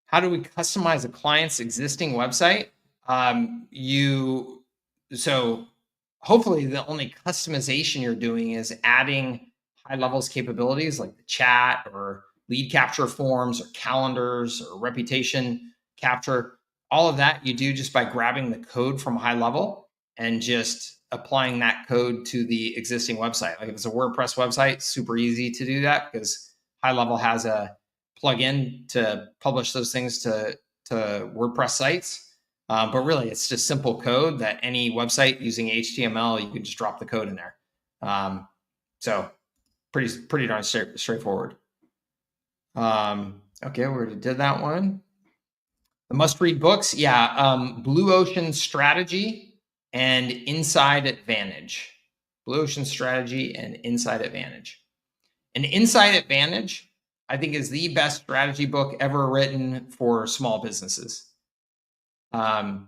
How do we customize a client's existing website? So hopefully the only customization you're doing is adding high levels capabilities like the chat or lead capture forms or calendars or reputation capture. All of that you do just by grabbing the code from high level and just applying that code to the existing website. Like if it's a WordPress website, super easy to do that because high level has a plugin to publish those things to WordPress sites. But really, it's just simple code that any website using HTML, you can just drop the code in there. So pretty darn straightforward. Okay, we already did that one. The must-read books, yeah. Blue Ocean Strategy and Inside Advantage. Blue Ocean Strategy and Inside Advantage. And Inside Advantage, I think, is the best strategy book ever written for small businesses. Great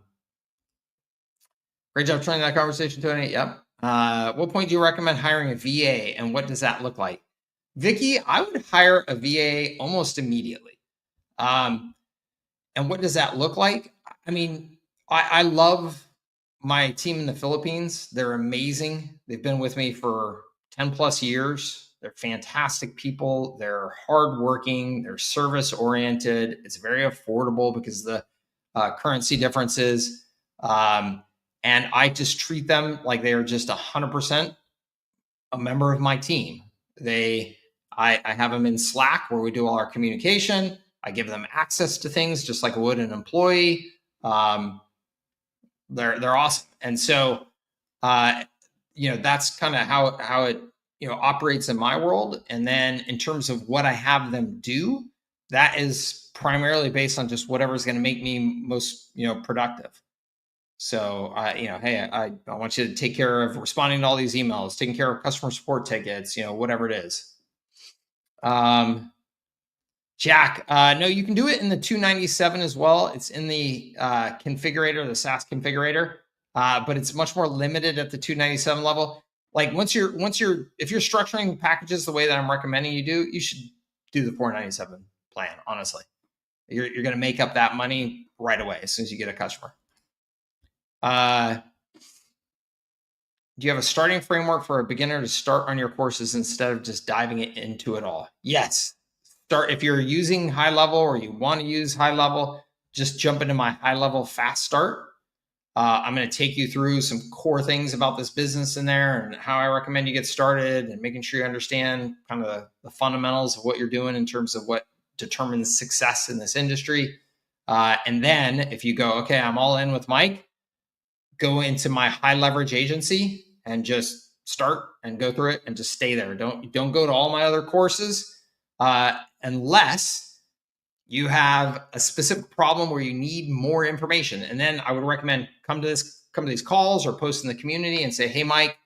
job turning that conversation, Tony. Yep. What point do you recommend hiring a VA, and what does that look like? Vicky, I would hire a VA almost immediately. And what does that look like? I mean, I love my team in the Philippines. They're amazing. They've been with me for 10 plus years. They're fantastic people. They're hardworking. They're service oriented. It's very affordable because of the currency differences. And I just treat them like they are just 100% a member of my team. I have them in Slack where we do all our communication. I give them access to things just like I would an employee. They're awesome. And so, that's kind of how it, operates in my world. And then in terms of what I have them do, that is primarily based on just whatever is going to make me most, productive. So, hey, I want you to take care of responding to all these emails, taking care of customer support tickets, whatever it is. Jack, no, you can do it in the 297 as well. It's in the configurator, the SaaS configurator, but it's much more limited at the 297 level. Like if you're structuring packages the way that I'm recommending you do, you should do the 497 plan. Honestly, you're going to make up that money right away as soon as you get a customer. Do you have a starting framework for a beginner to start on your courses instead of just diving into it all? Yes. If you're using high level or you want to use high level, just jump into my high level fast start. I'm going to take you through some core things about this business in there and how I recommend you get started and making sure you understand kind of the fundamentals of what you're doing in terms of what determines success in this industry. And then if you go, okay, I'm all in with Mike, go into my high leverage agency and just start and go through it and just stay there. Don't go to all my other courses unless you have a specific problem where you need more information. And then I would recommend come to these calls or post in the community and say, hey, Mike,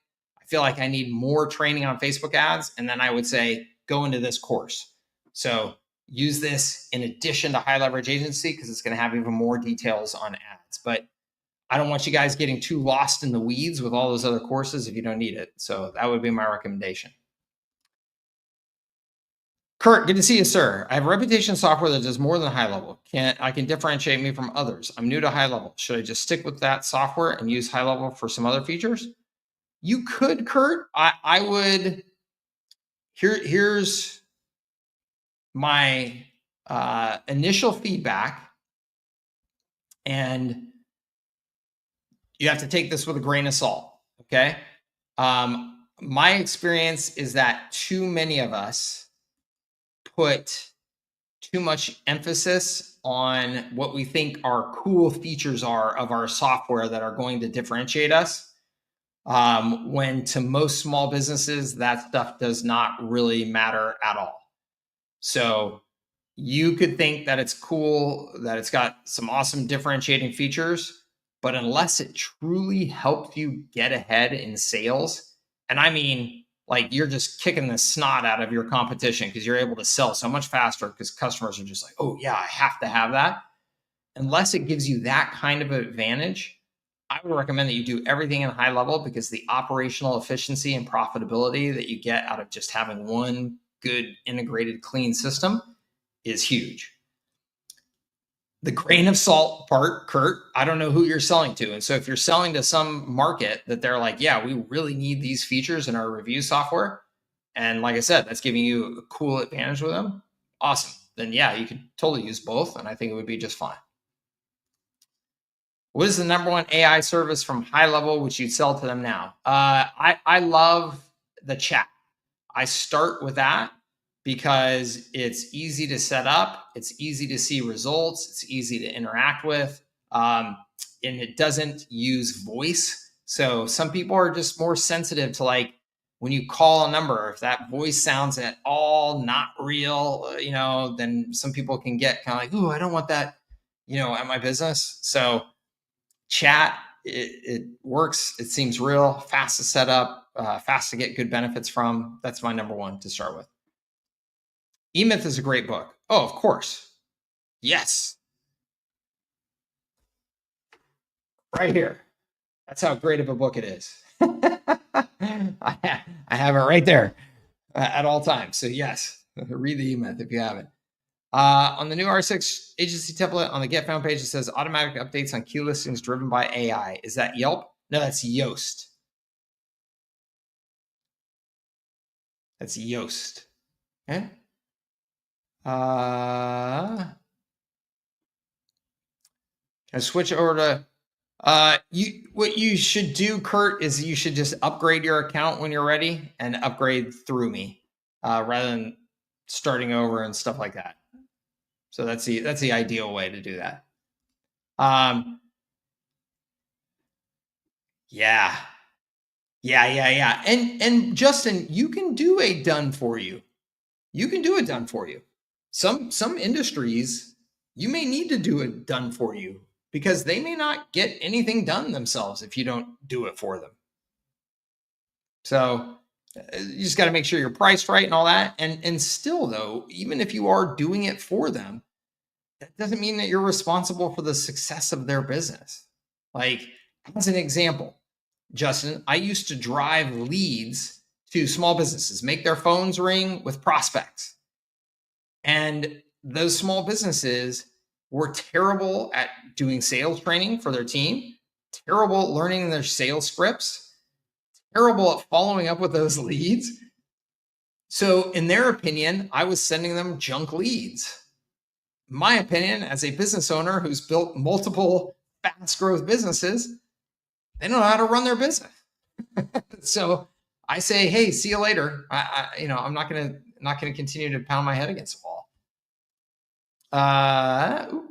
I feel like I need more training on Facebook ads. And then I would say, go into this course. So use this in addition to high leverage agency because it's going to have even more details on ads. But I don't want you guys getting too lost in the weeds with all those other courses if you don't need it. So that would be my recommendation. Kurt, good to see you, sir. I have reputation software that does more than high level. I can differentiate me from others. I'm new to high level. Should I just stick with that software and use high level for some other features? You could, Kurt. I would. Here's my initial feedback, and you have to take this with a grain of salt. Okay. My experience is that too many of us put too much emphasis on what we think our cool features are of our software that are going to differentiate us. When to most small businesses, that stuff does not really matter at all. So you could think that it's cool, that it's got some awesome differentiating features, but unless it truly helps you get ahead in sales, and I mean, like you're just kicking the snot out of your competition because you're able to sell so much faster because customers are just like, oh yeah, I have to have that. Unless it gives you that kind of advantage, I would recommend that you do everything in high level because the operational efficiency and profitability that you get out of just having one good integrated clean system is huge. The grain of salt part, Kurt, I don't know who you're selling to. And so if you're selling to some market that they're like, yeah, we really need these features in our review software. And like I said, that's giving you a cool advantage with them. Awesome. Then yeah, you could totally use both. And I think it would be just fine. What is the number one AI service from high level, which you'd sell to them now? I love the chat. I start with that because it's easy to set up, it's easy to see results, it's easy to interact with, and it doesn't use voice. So some people are just more sensitive to like when you call a number, if that voice sounds at all not real, then some people can get kind of like, ooh, I don't want that, at my business. So chat, it works. It seems real, fast to set up, fast to get good benefits from. That's my number one to start with. E-Myth is a great book. Oh, of course. Yes. Right here. That's how great of a book it is. I have it right there at all times. So yes, read the E-Myth if you haven't. On the new R6 agency template on the Get Found page, it says automatic updates on key listings driven by AI. Is that Yelp? No, that's Yoast. That's Yoast. Okay. I switch over to what you should do, Kurt, is you should just upgrade your account when you're ready and upgrade through me rather than starting over and stuff like that. So that's the ideal way to do that. Yeah. And Justin, you can do a done for you. You can do it done for you. Some industries, you may need to do it done for you because they may not get anything done themselves if you don't do it for them. So You just got to make sure you're priced right and all that. And still, though, even if you are doing it for them, that doesn't mean that you're responsible for the success of their business. Like, as an example, Justin, I used to drive leads to small businesses, make their phones ring with prospects. And those small businesses were terrible at doing sales training for their team, terrible at learning their sales scripts, terrible at following up with those leads. So in their opinion, I was sending them junk leads. My opinion, as a business owner who's built multiple fast growth businesses, they don't know how to run their business. So I say, hey, see you later. I'm not gonna continue to pound my head against the wall. Do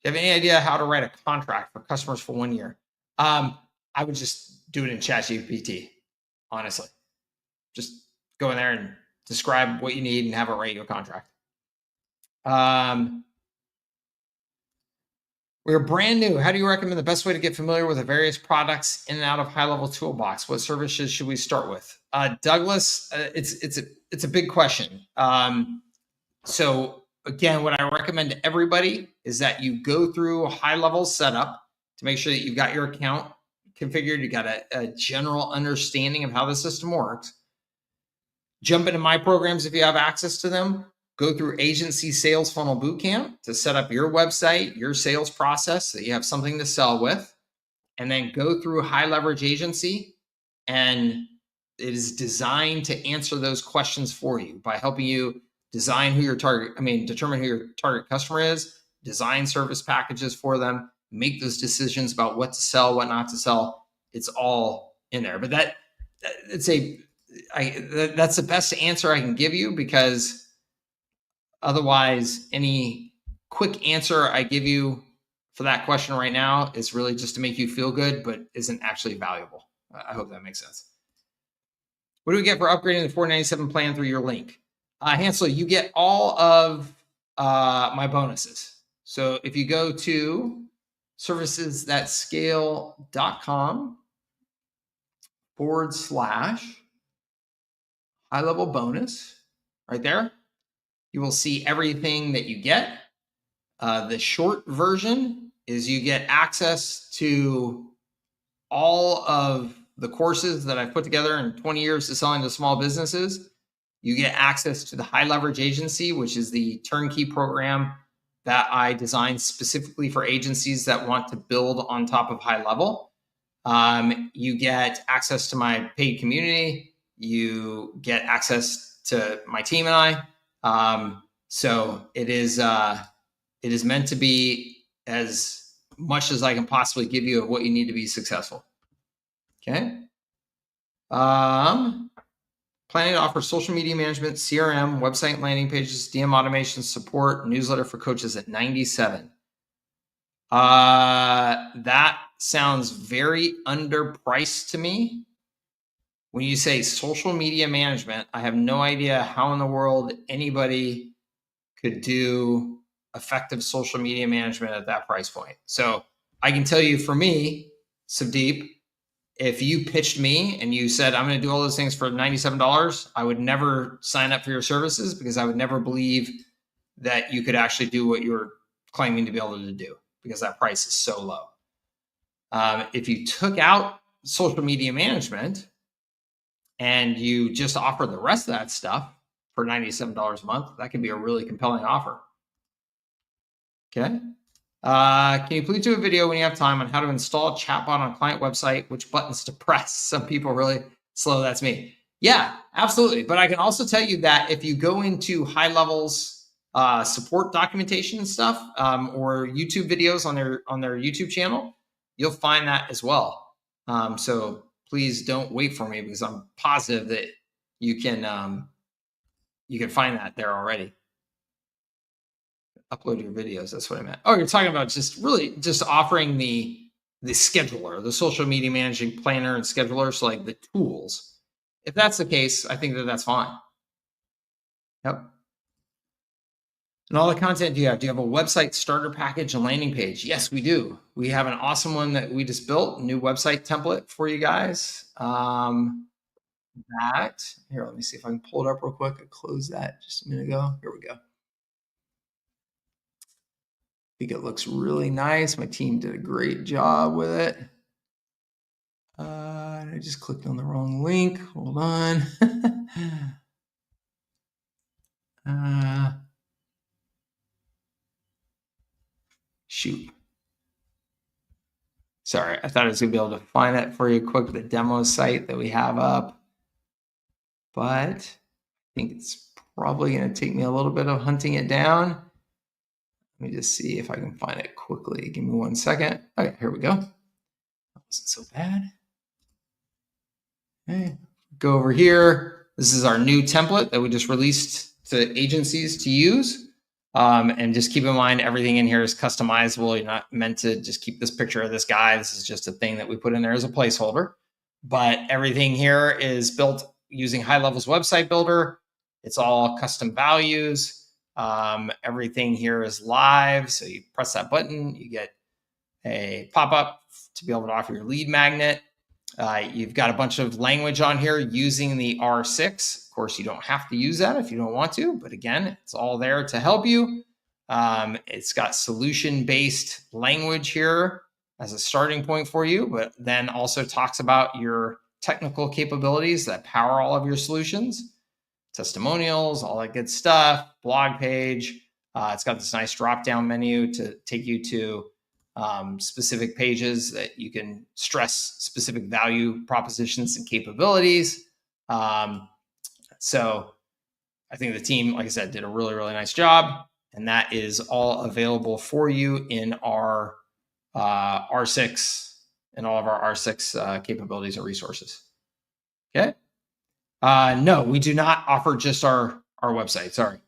you have any idea how to write a contract for customers for 1 year? I would just do it in ChatGPT, honestly. Just go in there and describe what you need and have it write you a contract. We're brand new. How do you recommend the best way to get familiar with the various products in and out of high-level toolbox? What services should we start with? Douglas, it's a big question. So again, what I recommend to everybody is that you go through a high-level setup to make sure that you've got your account configured, you got a general understanding of how the system works. Jump into my programs if you have access to them. Go through Agency Sales Funnel Bootcamp to set up your website, your sales process, so that you have something to sell with. And then go through High Leverage Agency, and it is designed to answer those questions for you by helping you determine who your target customer is, design service packages for them, make those decisions about what to sell, what not to sell. It's all in there. But that's the best answer I can give you, because otherwise, any quick answer I give you for that question right now is really just to make you feel good, but isn't actually valuable. I hope that makes sense. What do we get for upgrading the $497 plan through your link? Hansel, you get all of my bonuses. So if you go to servicesthatscale.com/high-level bonus, right there, you will see everything that you get. The short version is you get access to all of the courses that I've put together in 20 years of selling to small businesses. You get access to the High Leverage Agency, which is the turnkey program that I designed specifically for agencies that want to build on top of high level. You get access to my paid community. You get access to my team and I. So it is meant to be as much as I can possibly give you of what you need to be successful. Okay. Planning to offer social media management, CRM, website landing pages, DM automation support, newsletter for coaches at $97. That sounds very underpriced to me. When you say social media management, I have no idea how in the world anybody could do effective social media management at that price point. So I can tell you, for me, Subdeep, if you pitched me and you said, I'm going to do all those things for $97, I would never sign up for your services, because I would never believe that you could actually do what you're claiming to be able to do, because that price is so low. If you took out social media management and you just offer the rest of that stuff for $97 a month, that could be a really compelling offer. Okay. Can you please do a video when you have time on how to install a chatbot on a client website, which buttons to press? Some people are really slow. That's me. Yeah, absolutely. But I can also tell you that if you go into High Level's support documentation and stuff, or YouTube videos on their YouTube channel, you'll find that as well. So please don't wait for me, because I'm positive that you can find that there already. Upload your videos. That's what I meant. Oh, you're talking about just offering the scheduler, the social media managing planner and scheduler, so like the tools. If that's the case, I think that's fine. Yep. And all the content do you have? Do you have a website starter package and landing page? Yes, we do. We have an awesome one that we just built, a new website template for you guys. Here, let me see if I can pull it up real quick. I closed that just a minute ago. Here we go. I think it looks really nice. My team did a great job with it. I just clicked on the wrong link. Hold on. Shoot. Sorry, I thought I was going to be able to find it for you quick, the demo site that we have up. But I think it's probably going to take me a little bit of hunting it down. Let me just see if I can find it quickly. Give me 1 second. Okay, here we go. That wasn't so bad. Okay, go over here. This is our new template that we just released to agencies to use. And just keep in mind, everything in here is customizable. You're not meant to just keep this picture of this guy. This is just a thing that we put in there as a placeholder. But everything here is built using High Levels Website Builder. It's all custom values. Everything here is live. So you press that button, you get a pop-up to be able to offer your lead magnet. You've got a bunch of language on here using the R6. Of course, you don't have to use that if you don't want to, but again, it's all there to help you. It's got solution-based language here as a starting point for you, but then also talks about your technical capabilities that power all of your solutions, testimonials, all that good stuff, blog page. It's got this nice drop-down menu to take you to specific pages that you can stress specific value propositions and capabilities. So I think the team, like I said, did a really, really nice job. And that is all available for you in our R6 and all of our R6 capabilities and resources. Okay. No, we do not offer just our website. Sorry.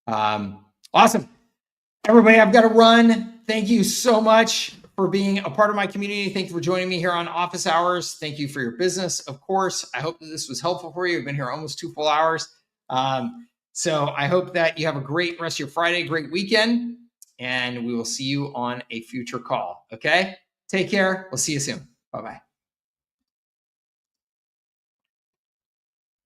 Awesome. Everybody, I've got to run. Thank you so much for being a part of my community. Thank you for joining me here on Office Hours. Thank you for your business, of course. I hope that this was helpful for you. We've been here almost 2 full hours. So I hope that you have a great rest of your Friday, great weekend, and we will see you on a future call. Okay? Take care. We'll see you soon. Bye-bye.